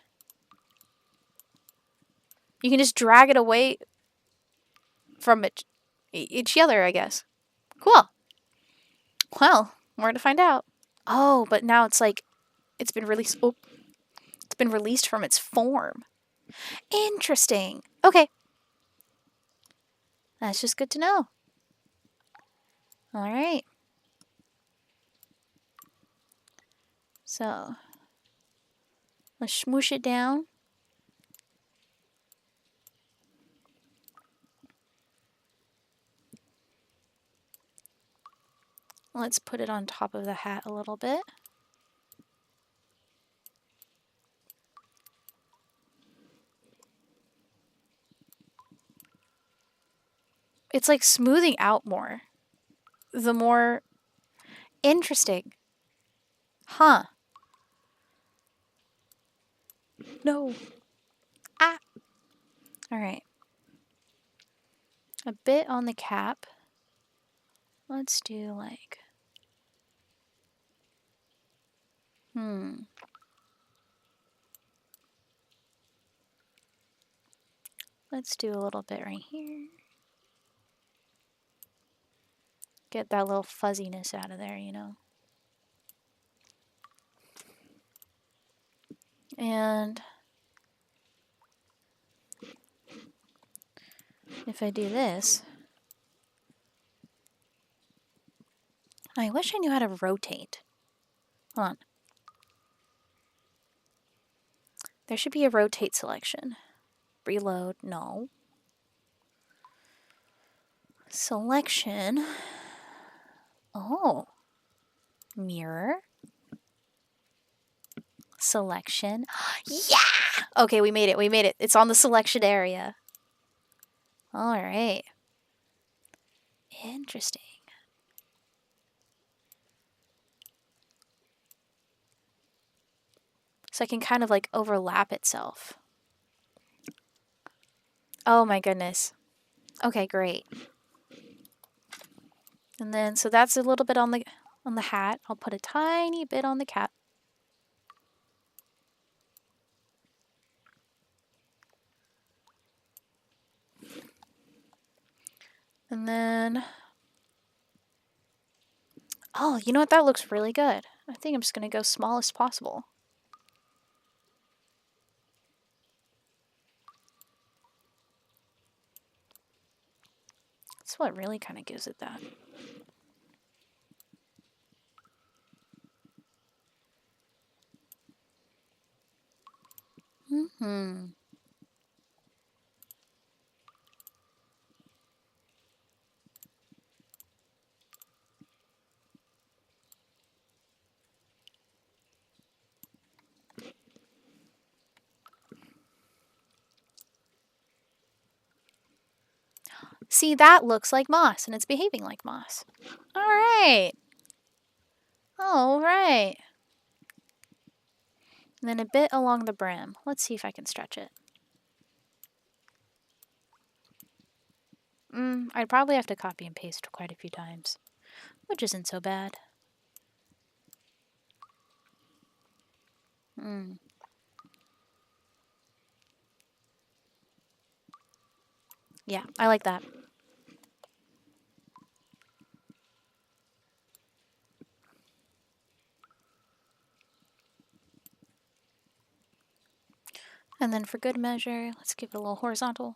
Speaker 2: you can just drag it away from each other, I guess. Cool. Well, more to find out. Oh, but now it's like it's been released. Oh, it's been released from its form. Interesting. Okay. That's just good to know. All right. So, let's smoosh it down. Let's put it on top of the hat a little bit. It's like smoothing out more. The more interesting. Huh. No. Ah. All right. A bit on the cap. Let's do like... Let's do a little bit right here. Get that little fuzziness out of there, you know. And if I do this, I wish I knew how to rotate. Hold on. There should be a rotate selection. Reload, no. Selection. Oh. Mirror. Selection. Yeah! Okay, we made it. We made it. It's on the selection area. All right. Interesting. So I can kind of like overlap itself. Oh my goodness. Okay, great. And then, so that's a little bit on the hat. I'll put a tiny bit on the cap. And then, oh, you know what? That looks really good. I think I'm just going to go small as possible. That's what really kind of gives it that. See, that looks like moss, and it's behaving like moss. All right. All right. And then a bit along the brim. Let's see if I can stretch it. I'd probably have to copy and paste quite a few times, which isn't so bad. Yeah, I like that. And then for good measure, let's give it a little horizontal.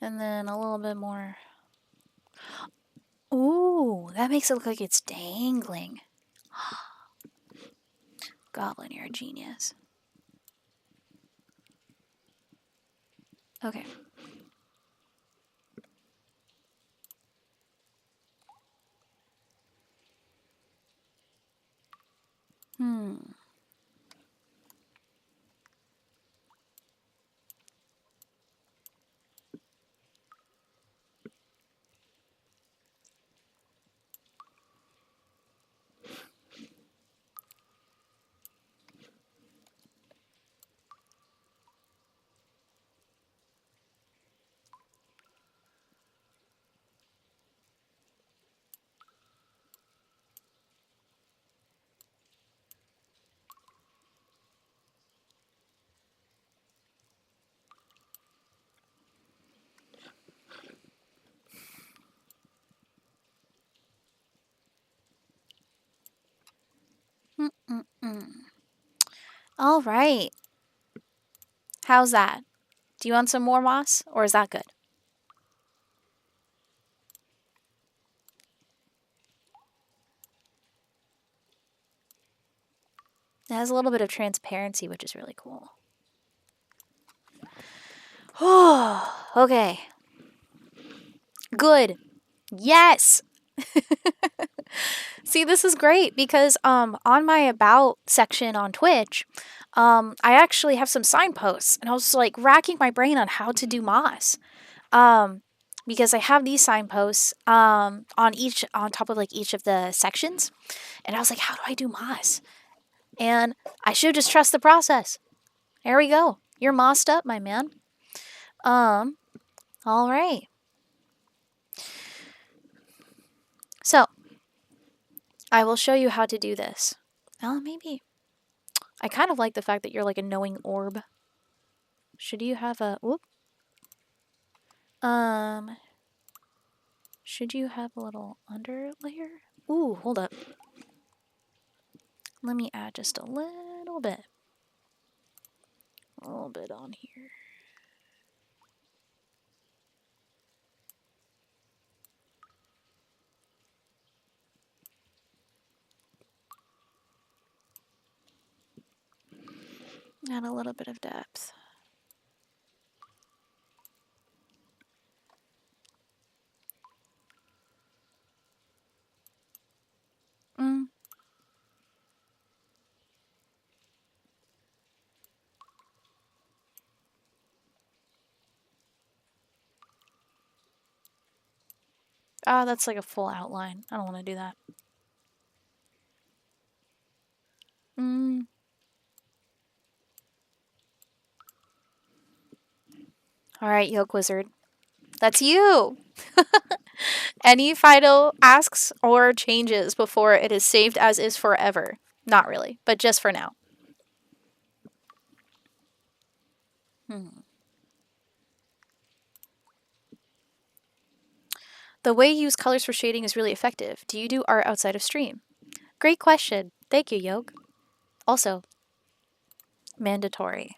Speaker 2: And then a little bit more. Ooh, that makes it look like it's dangling. Goblin, you're a genius. Okay. All right. How's that? Do you want some more moss, or is that good? It has a little bit of transparency, which is really cool. Oh, okay. Good. Yes. See, this is great because on my about section on Twitch, I actually have some signposts, and I was like racking my brain on how to do moss. Because I have these signposts on top of like each of the sections, and I was like, how do I do moss? And I should just trust the process. There we go. You're mossed up, my man. All right. So, I will show you how to do this. Oh, maybe. I kind of like the fact that you're like a knowing orb. Should you have a... Whoop. Should you have a little under layer? Ooh, hold up. Let me add just a little bit. A little bit on here. Add a little bit of depth. Ah, that's like a full outline. I don't want to do that. Alright, YolkWizard. That's you! Any final asks or changes before it is saved as is forever? Not really, but just for now. The way you use colors for shading is really effective. Do you do art outside of stream? Great question. Thank you, Yolk. Also, mandatory.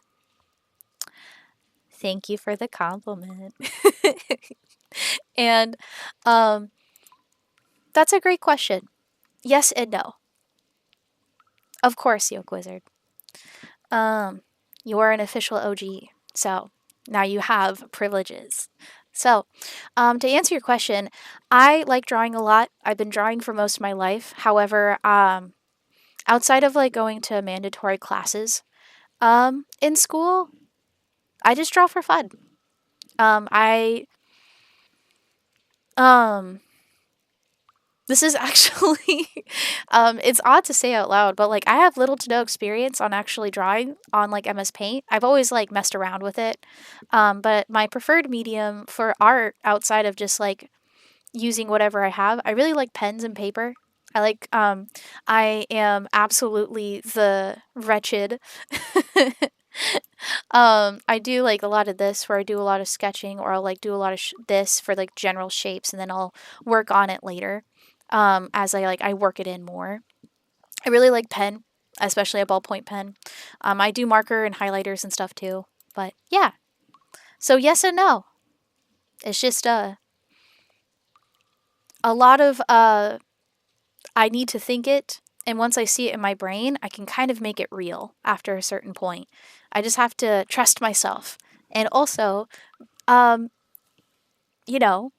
Speaker 2: Thank you for the compliment. And that's a great question. Yes and no. Of course, YolkWizard. You are an official OG, so now you have privileges. So, to answer your question, I like drawing a lot. I've been drawing for most of my life. However, outside of like going to mandatory classes, in school, I just draw for fun. This is actually, it's odd to say out loud, but like I have little to no experience on actually drawing on like MS Paint. I've always like messed around with it. But my preferred medium for art outside of just like using whatever I have, I really like pens and paper. I am absolutely the wretched. I do like a lot of this where I do a lot of sketching, or I'll like do a lot of this for like general shapes, and then I'll work on it later. As I work it in more. I really like pen, especially a ballpoint pen. I do marker and highlighters and stuff too. But yeah. So yes and no. It's just a lot of I need to think it, and once I see it in my brain, I can kind of make it real after a certain point. I just have to trust myself. And also, you know,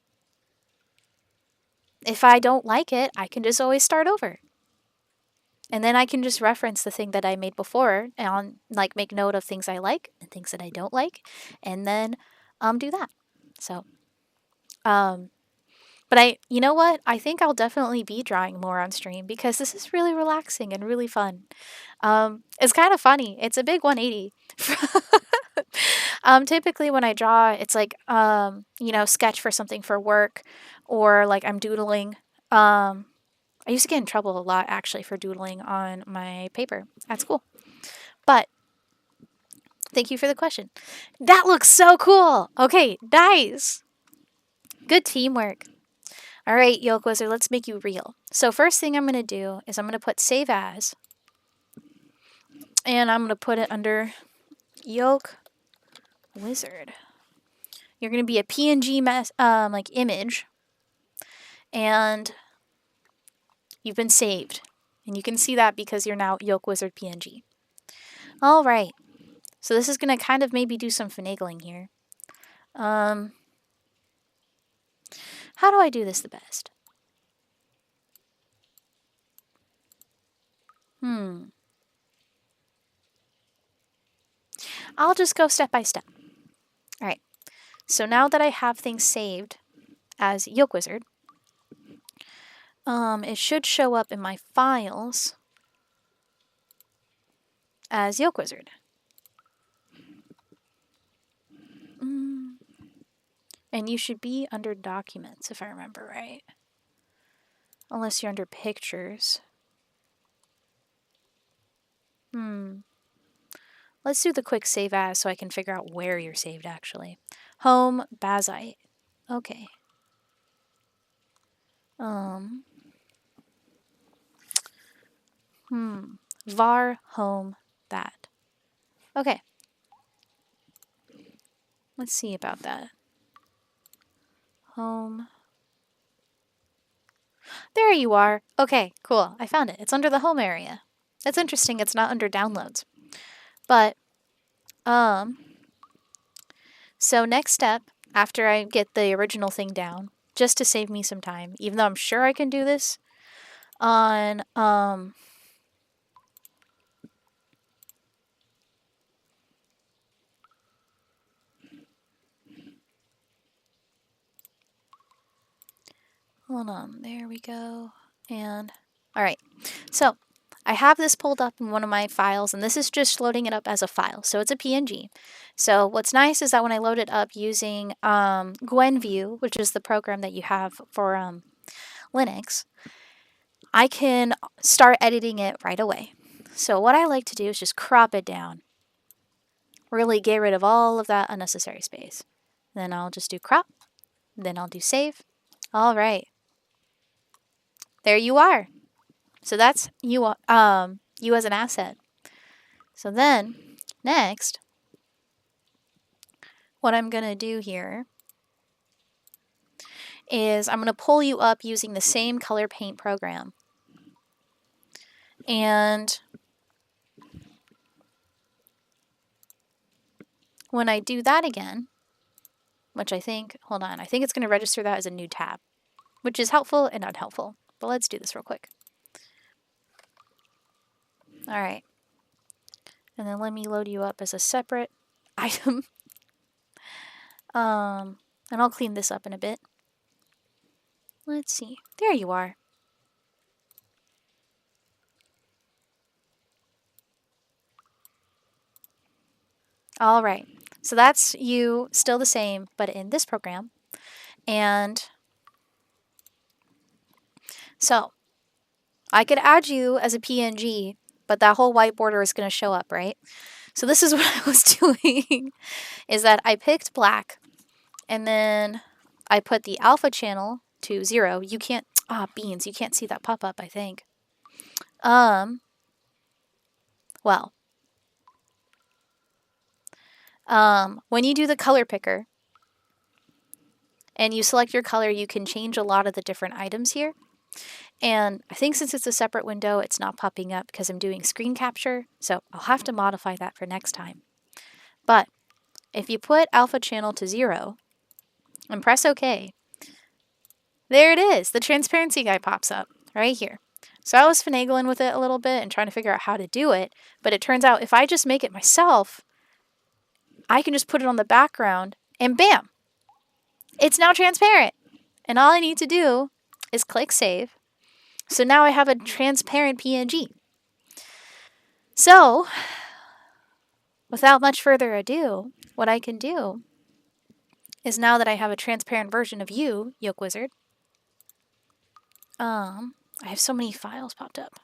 Speaker 2: if I don't like it, I can just always start over. And then I can just reference the thing that I made before and like make note of things I like and things that I don't like, and then do that. So but you know what? I think I'll definitely be drawing more on stream because this is really relaxing and really fun. It's kind of funny. It's a big 180. Typically when I draw, it's like sketch for something for work, or like I'm doodling. I used to get in trouble a lot, actually, for doodling on my paper at school. But thank you for the question. That looks so cool. Okay, nice. Good teamwork. All right, YolkWizard, let's make you real. So first thing I'm going to do is I'm going to put save as. And I'm going to put it under Yolk wizard. You're going to be a PNG like image, and you've been saved. And you can see that because you're now YolkWizard PNG. All right. So this is going to kind of maybe do some finagling here. How do I do this the best? I'll just go step by step. All right. So now that I have things saved as YolkWizard, it should show up in my files as YolkWizard. And you should be under documents, if I remember right. Unless you're under pictures. Let's do the quick save as so I can figure out where you're saved actually. Home, Bazite. Okay. Var, home, that. Okay. Let's see about that. Home. There you are. Okay, cool. I found it. It's under the home area. That's interesting. It's not under downloads. But, so next step, after I get the original thing down, just to save me some time, even though I'm sure I can do this on, hold on, there we go. And, all right. So, I have this pulled up in one of my files, and this is just loading it up as a file. So it's a PNG. So what's nice is that when I load it up using GwenView, which is the program that you have for Linux, I can start editing it right away. So what I like to do is just crop it down. Really get rid of all of that unnecessary space. Then I'll just do crop. Then I'll do save. All right. There you are. So that's you as an asset. So then, next, what I'm going to do here is I'm going to pull you up using the same color paint program. And when I do that again, which I think, hold on, I think it's going to register that as a new tab, which is helpful and unhelpful. But let's do this real quick. All right. And then let me load you up as a separate item. And I'll clean this up in a bit. Let's see. There you are. All right. So that's you, still the same, but in this program. And so I could add you as a PNG, but that whole white border is going to show up, right? So this is what I was doing, is that I picked black, and then I put the alpha channel to 0. You can't, beans, you can't see that pop up, I think. Well, when you do the color picker, and you select your color, you can change a lot of the different items here. And I think since it's a separate window, it's not popping up because I'm doing screen capture, so I'll have to modify that for next time. But if you put alpha channel to 0 and press OK, there it is. The transparency guy pops up right here. So I was finagling with it a little bit and trying to figure out how to do it, but it turns out if I just make it myself, I can just put it on the background and bam, it's now transparent. And all I need to do is click save. So now I have a transparent PNG. So, without much further ado, what I can do is now that I have a transparent version of you, YolkWizard, I have so many files popped up.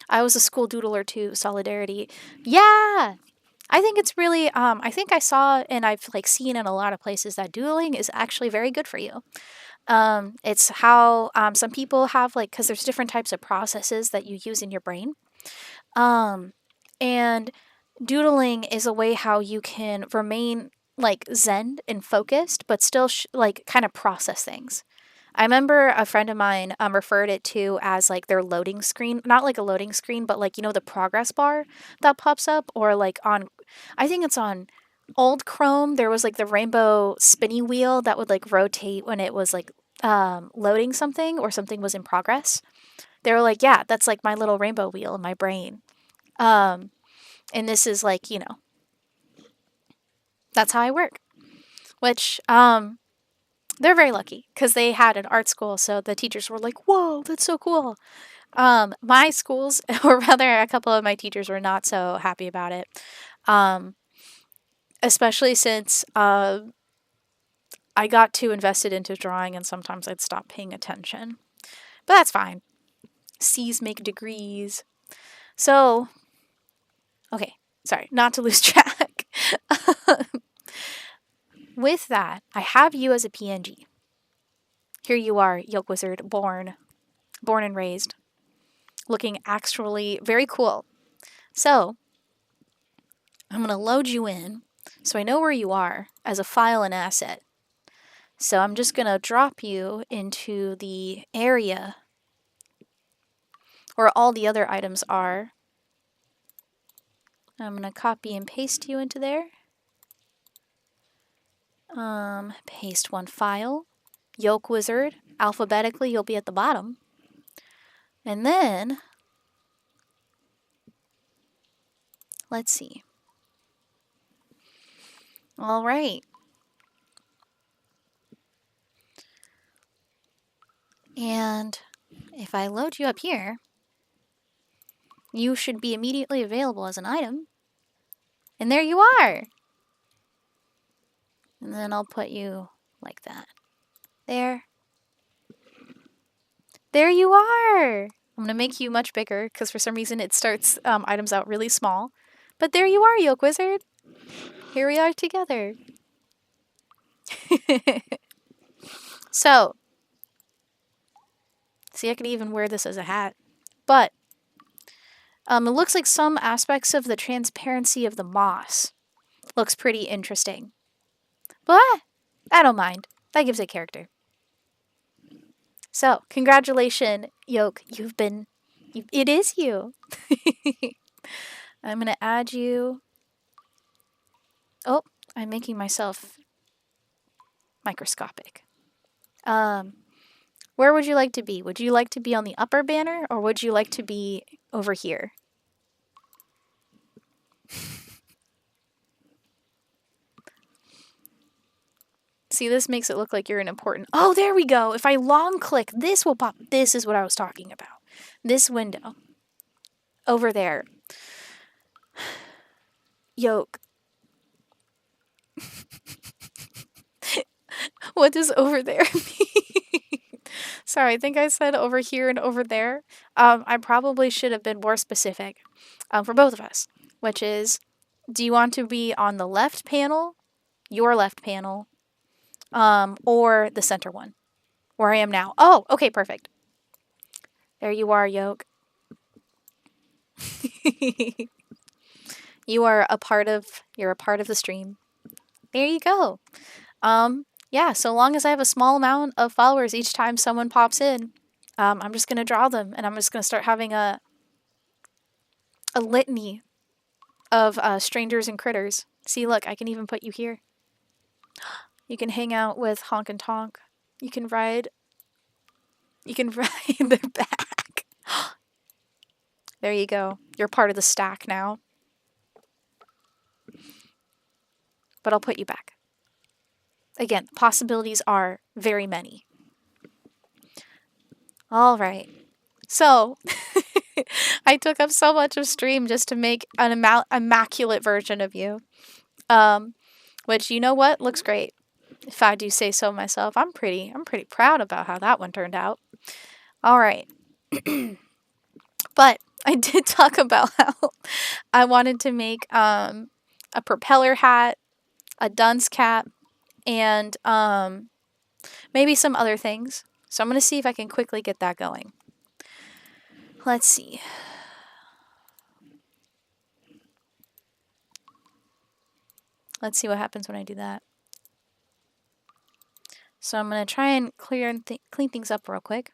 Speaker 2: I was a school doodler too, solidarity. Yeah! I think it's really, I think I saw and I've seen in a lot of places that doodling is actually very good for you. It's how some people have because there's different types of processes that you use in your brain. And doodling is a way how you can remain like zen and focused, but still like kind of process things. I remember a friend of mine referred it to as like their loading screen, not like a loading screen, but like, you know, the progress bar that pops up, or like on, I think it's on old Chrome, there was like the rainbow spinny wheel that would like rotate when it was like loading something or something was in progress. They were like, yeah, that's like my little rainbow wheel in my brain. And this is like, you know, that's how I work, which they're very lucky because they had an art school, so the teachers were like, whoa, that's so cool. My schools, or rather a couple of my teachers, were not so happy about it, especially since I got too invested into drawing and sometimes I'd stop paying attention. But that's fine. C's make degrees. So, okay, sorry, not to lose track. With that, I have you as a PNG. Here you are, YolkWizard, born and raised, looking actually very cool. So, I'm going to load you in so I know where you are as a file and asset. So I'm just going to drop you into the area where all the other items are. I'm going to copy and paste you into there. Paste one file. YolkWizard, alphabetically, you'll be at the bottom. And then, let's see. All right. And if I load you up here, you should be immediately available as an item. And there you are. And then I'll put you like that. There. There you are. I'm going to make you much bigger because for some reason it starts items out really small. But there you are, YolkWizard. Here we are together. So, see, I could even wear this as a hat. But it looks like some aspects of the transparency of the moss looks pretty interesting. But I don't mind. That gives it character. So, congratulations, Yoke. It is you. I'm going to add you. Oh, I'm making myself microscopic. Where would you like to be? Would you like to be on the upper banner, or would you like to be over here? See, this makes it look like you're an important... Oh, there we go! If I long click, this will pop. This is what I was talking about. This window. Over there. Yoke. What does over there mean? Sorry, I think I said over here and over there. I probably should have been more specific for both of us, which is, do you want to be on the left panel, your left panel, or the center one, where I am now? Oh, okay, perfect. There you are, Yoke. You're a part of the stream. There you go. Yeah, so long as I have a small amount of followers each time someone pops in, I'm just going to draw them, and I'm just going to start having a litany of strangers and critters. See, look, I can even put you here. You can hang out with Honk and Tonk. You can ride their back. There you go. You're part of the stack now. But I'll put you back. Again, possibilities are very many. All right. So, I took up so much of stream just to make an immaculate version of you. Which, you know what, looks great. If I do say so myself, I'm pretty proud about how that one turned out. All right. But I did talk about how I wanted to make a propeller hat, a dunce cap, and maybe some other things. So I'm going to see if I can quickly get that going. Let's see. Let's see what happens when I do that. So I'm going to try and clean things up real quick.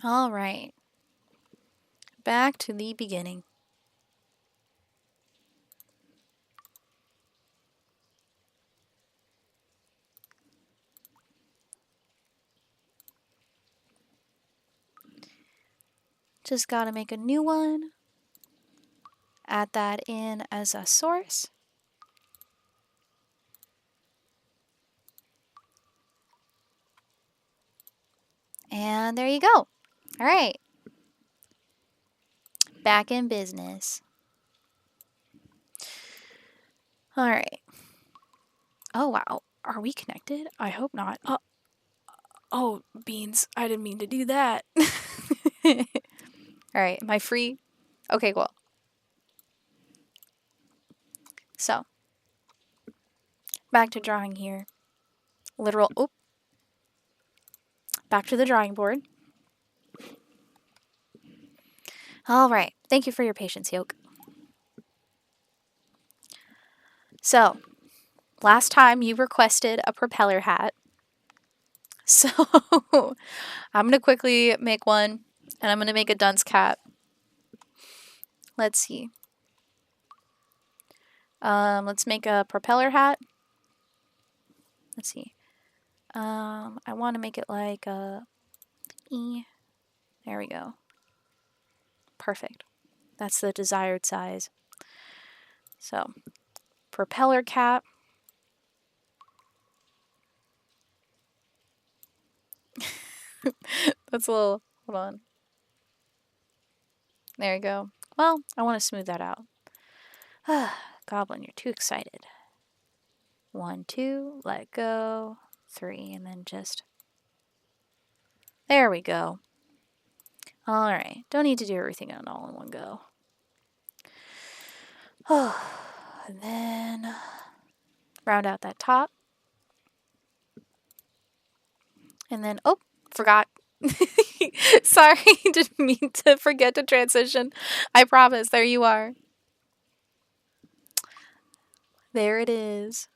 Speaker 2: All right. Back to the beginning. Just got to make a new one. Add that in as a source. And there you go. All right. Back in business. All right. Oh, wow. Are we connected? I hope not. Oh, beans. I didn't mean to do that. All right. Am I free? Okay, cool. So, back to drawing here. Back to the drawing board. All right. Thank you for your patience, Yoke. So, last time you requested a propeller hat. So, I'm going to quickly make one, and I'm going to make a dunce cap. Let's see. Let's make a propeller hat. Let's see. I want to make it like a E. There we go. Perfect. That's the desired size. So, propeller cap. That's a little, hold on. There you go. Well, I want to smooth that out. Goblin, you're too excited. 1, 2, let go. 3, and then just... There we go. Alright, don't need to do everything all in one go. And then round out that top. And then, oh, forgot. Sorry, didn't mean to forget to transition. I promise, there you are. There it is.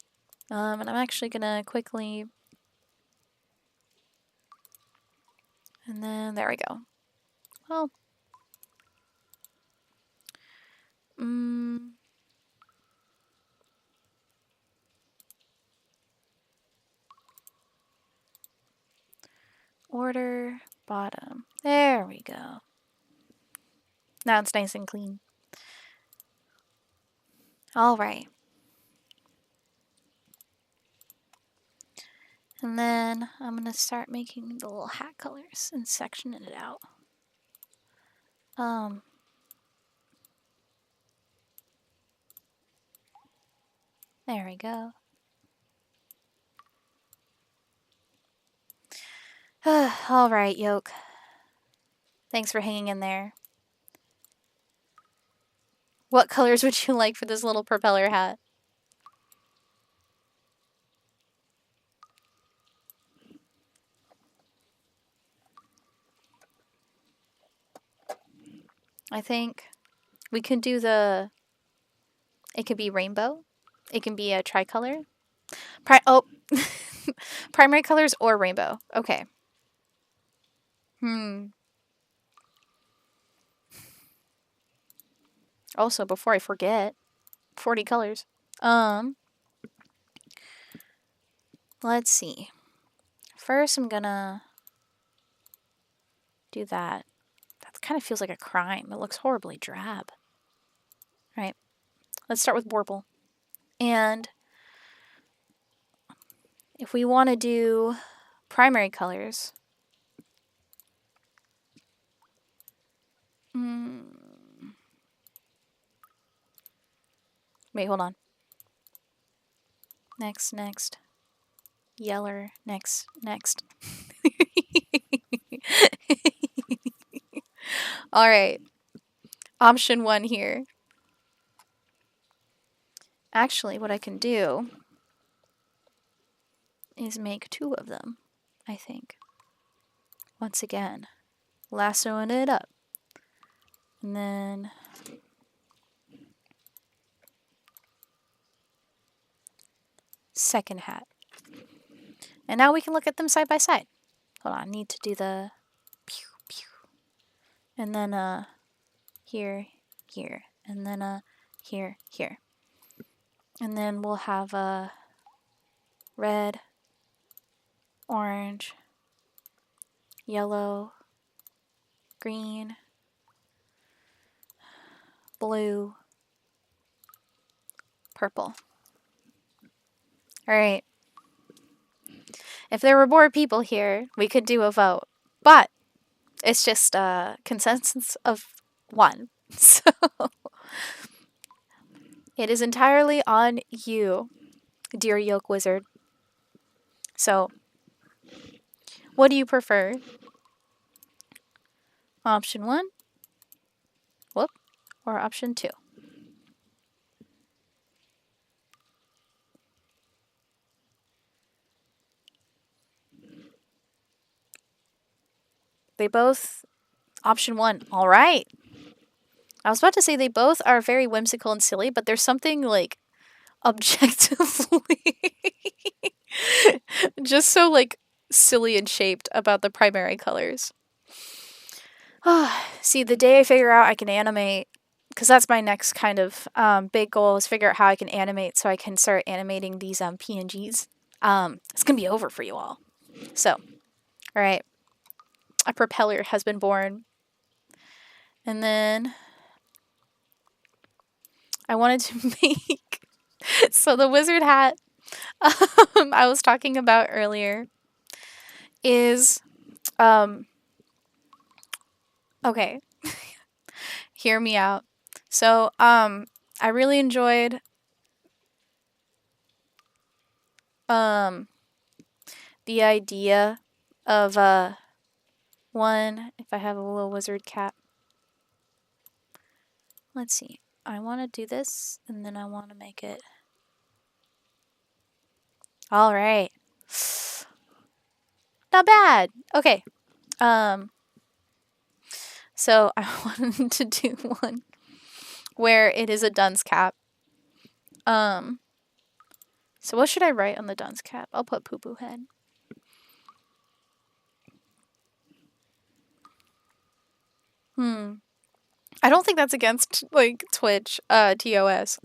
Speaker 2: And I'm actually gonna quickly... And then, there we go. Well... Order, bottom. There we go. Now it's nice and clean. Alright. And then I'm going to start making the little hat colors and sectioning it out. There we go. Alright, Yoke. Thanks for hanging in there. What colors would you like for this little propeller hat? I think we could do the... It could be rainbow. It can be a tricolor. Primary colors or rainbow. Okay. Also, before I forget, 40 colors. Let's see. First, I'm gonna do that. That kind of feels like a crime. It looks horribly drab. All right. Let's start with Warble. And if we want to do primary colors, wait, hold on. Next. Yeller, next. All right. Option 1 here. Actually, what I can do is make 2 of them, I think. Once again, lassoing it up. And then second hat. And now we can look at them side by side. Hold on, I need to do the pew pew. And then here, here. And then here, here. And then we'll have red, orange, yellow, green, blue, purple. Alright. If there were more people here, we could do a vote. But it's just a consensus of 1. So it is entirely on you, dear YolkWizard. So, what do you prefer? Option 1? Whoop. Or option 2? They both... Option 1. Alright. I was about to say they both are very whimsical and silly, but there's something, like, objectively just so, like, silly and shaped about the primary colors. See, the day I figure out I can animate, because that's my next kind of big goal, is figure out how I can animate so I can start animating these PNGs. It's gonna be over for you all. So, alright. A propeller has been born. And then I wanted to make... So the wizard hat I was talking about earlier is... Okay. Hear me out. So, I really enjoyed the idea of one, if I have a little wizard cap. Let's see. I want to do this, and then I want to make it. All right. Not bad. Okay. So I wanted to do one where it is a dunce cap. So what should I write on the dunce cap? I'll put poo poo head. I don't think that's against, like, Twitch, TOS.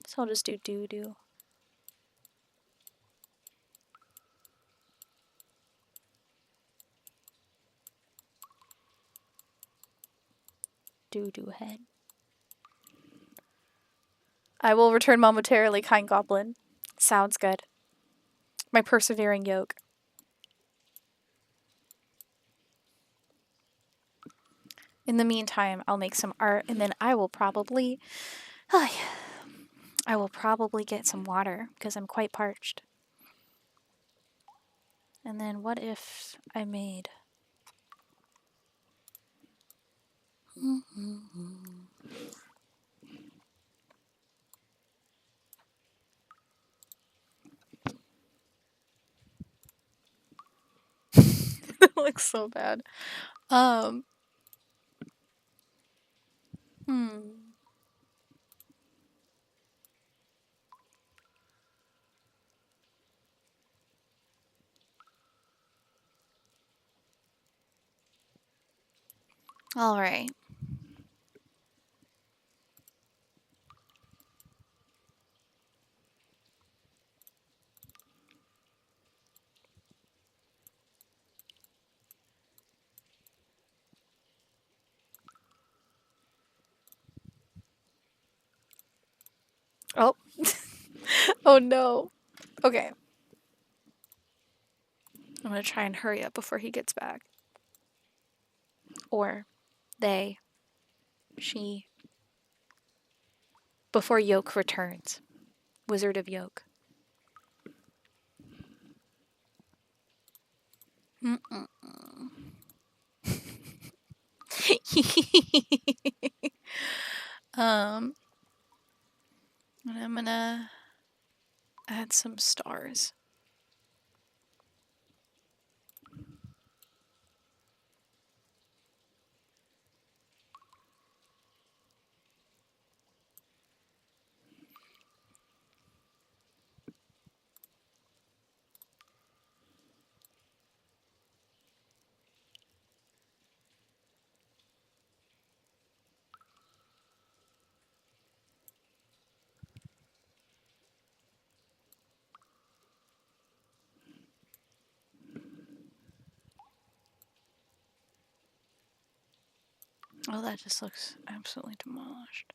Speaker 2: So I'll just do doo-doo. Doo-doo head. I will return momentarily, kind goblin. Sounds good. My persevering yoke. In the meantime, I'll make some art, and then I will probably... I will probably get some water, because I'm quite parched. And then what if I made... It looks so bad. All right. Oh. Oh no. Okay. I'm gonna try and hurry up before he gets back. Or they, she. Before Yoke returns. Wizard of Yoke. And I'm gonna add some stars. Oh, that just looks absolutely demolished.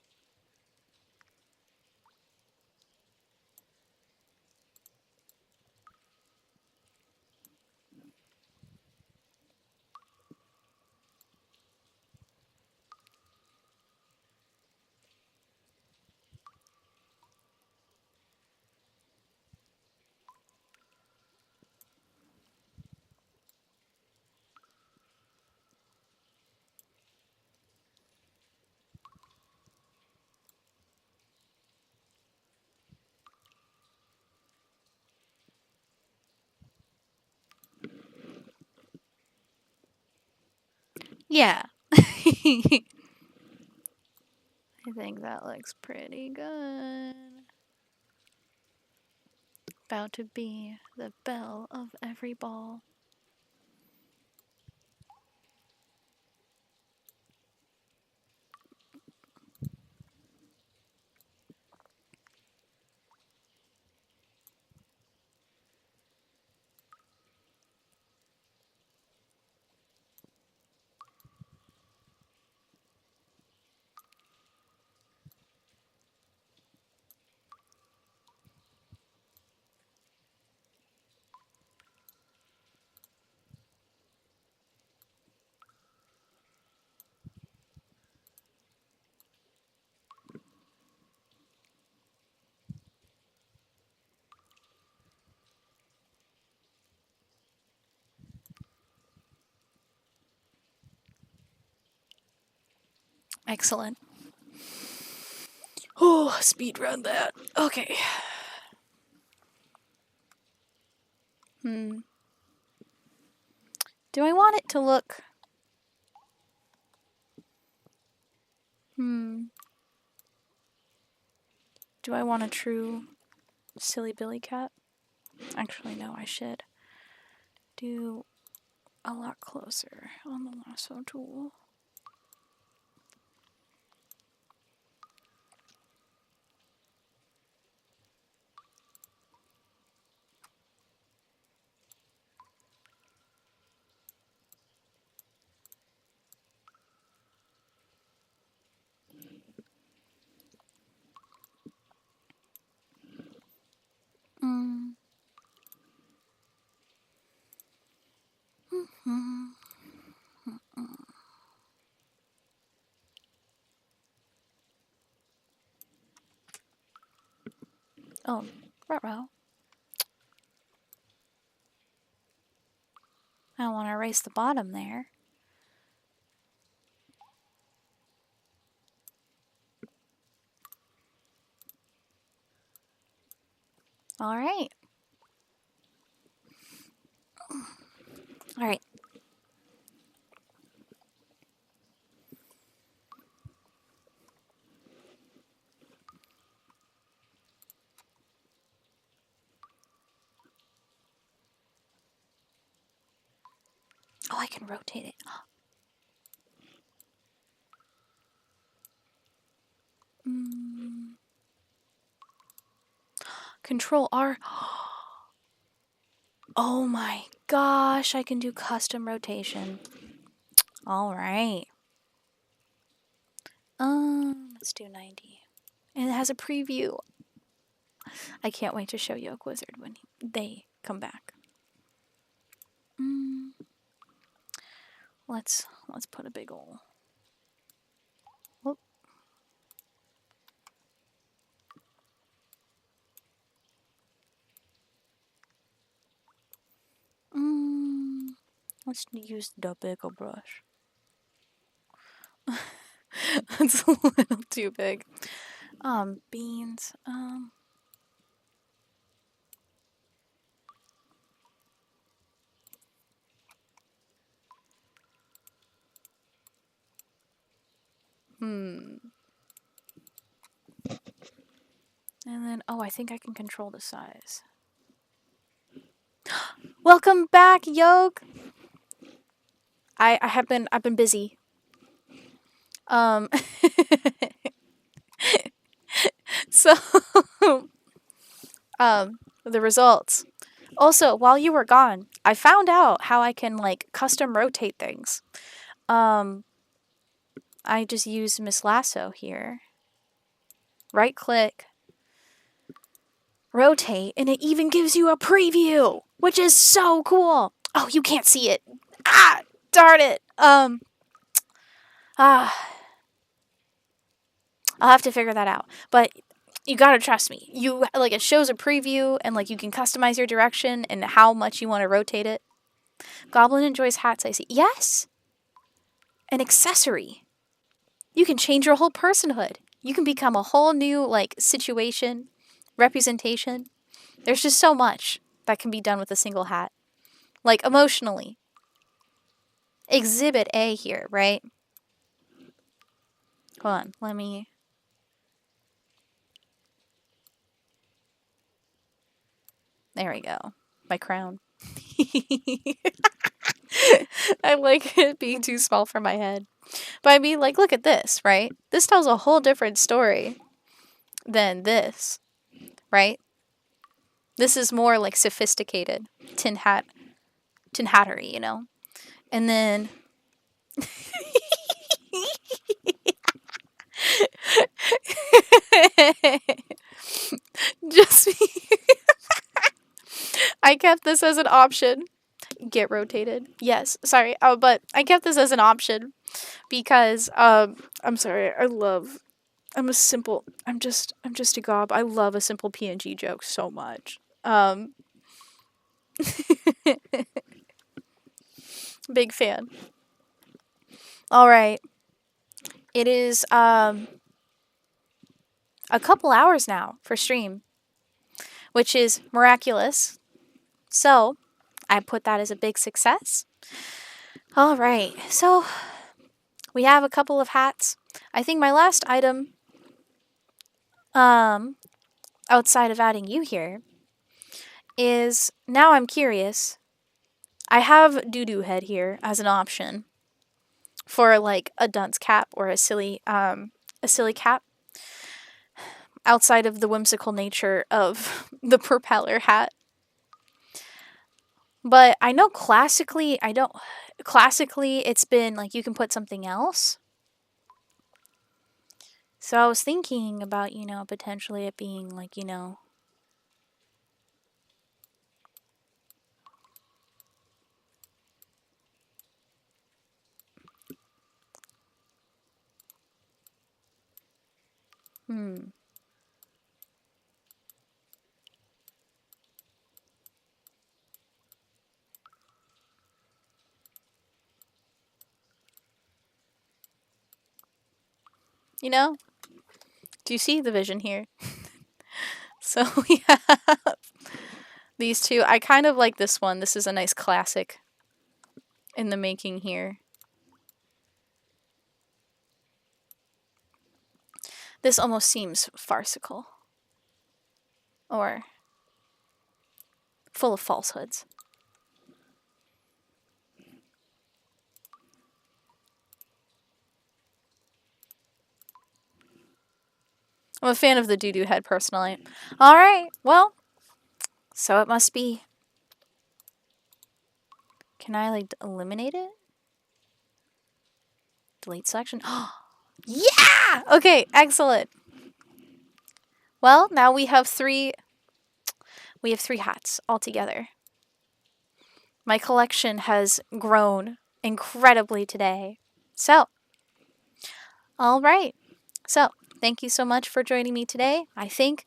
Speaker 2: Yeah. I think that looks pretty good. About to be the belle of every ball. Excellent. Oh, speed run that. Okay. Do I want it to look... Do I want a true silly billy cat? Actually, no, I should do a lot closer on the lasso tool. Oh, ruh-roh. I don't want to erase the bottom there. Alright. Alright. Oh, I can rotate it. Control R. Oh my gosh, I can do custom rotation. Alright. Let's do 90. And it has a preview. I can't wait to show YolkWizard when they come back. Let's put a big ol'... Whoop. Let's use the bigger brush. That's a little too big. Beans. And then, oh, I think I can control the size. Welcome back, Yolk. I've been busy. So, the results. Also, while you were gone, I found out how I can, like, custom rotate things. I just use Miss Lasso here. Right click, rotate, and it even gives you a preview, which is so cool. Oh, you can't see it. Ah, darn it. I'll have to figure that out. But you gotta trust me. Like, it shows a preview, and, like, you can customize your direction and how much you want to rotate it. Goblin enjoys hats, I see. Yes! An accessory. You can change your whole personhood. You can become a whole new, like, situation, representation. There's just so much that can be done with a single hat. Like, emotionally. Exhibit A here, right? Hold on, let me... There we go. My crown. I like it being too small for my head. But I mean, like, look at this, right? This tells a whole different story than this, right? This is more, like, sophisticated tin hattery, you know? And then... Just I kept this as an option. Get rotated. Yes, sorry. But I kept this as an option because I'm sorry. I'm just a gob. I love a simple PNG joke so much. Big fan. All right. It is a couple hours now for stream, which is miraculous. So, I put that as a big success. All right. So, we have a couple of hats. I think my last item outside of adding you here is, now I'm curious. I have doo-doo head here as an option for, like, a dunce cap or a silly cap, outside of the whimsical nature of the propeller hat. But I know classically it's been, like, you can put something else. So I was thinking about, you know, potentially it being, like, you know, you know? Do you see the vision here? So we have these two. I kind of like this one. This is a nice classic in the making here. This almost seems farcical. Or full of falsehoods. I'm a fan of the doo-doo head, personally. Alright, well, so it must be. Can I, like, eliminate it? Delete selection? Yeah! Okay, excellent. Well, now we have three hats altogether. My collection has grown incredibly today. So, alright. So, thank you so much for joining me today. I think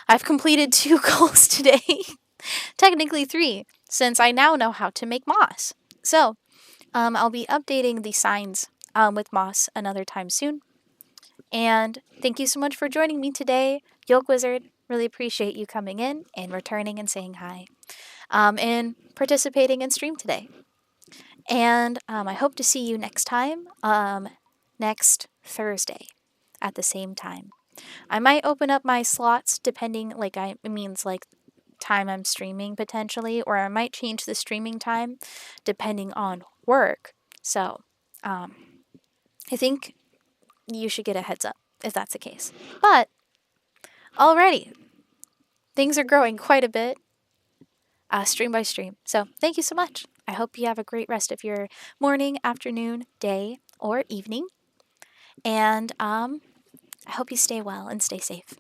Speaker 2: I've completed 2 goals today. Technically 3, since I now know how to make moss. So, I'll be updating the signs with moss another time soon. And thank you so much for joining me today, YolkWizard. Really appreciate you coming in and returning and saying hi. And participating in stream today. And I hope to see you next time. next Thursday at the same time. I might open up my slots depending, it means like time I'm streaming potentially, or I might change the streaming time depending on work. So, I think you should get a heads up if that's the case. But, alrighty, things are growing quite a bit, stream by stream. So, thank you so much. I hope you have a great rest of your morning, afternoon, day, or evening. And, I hope you stay well and stay safe.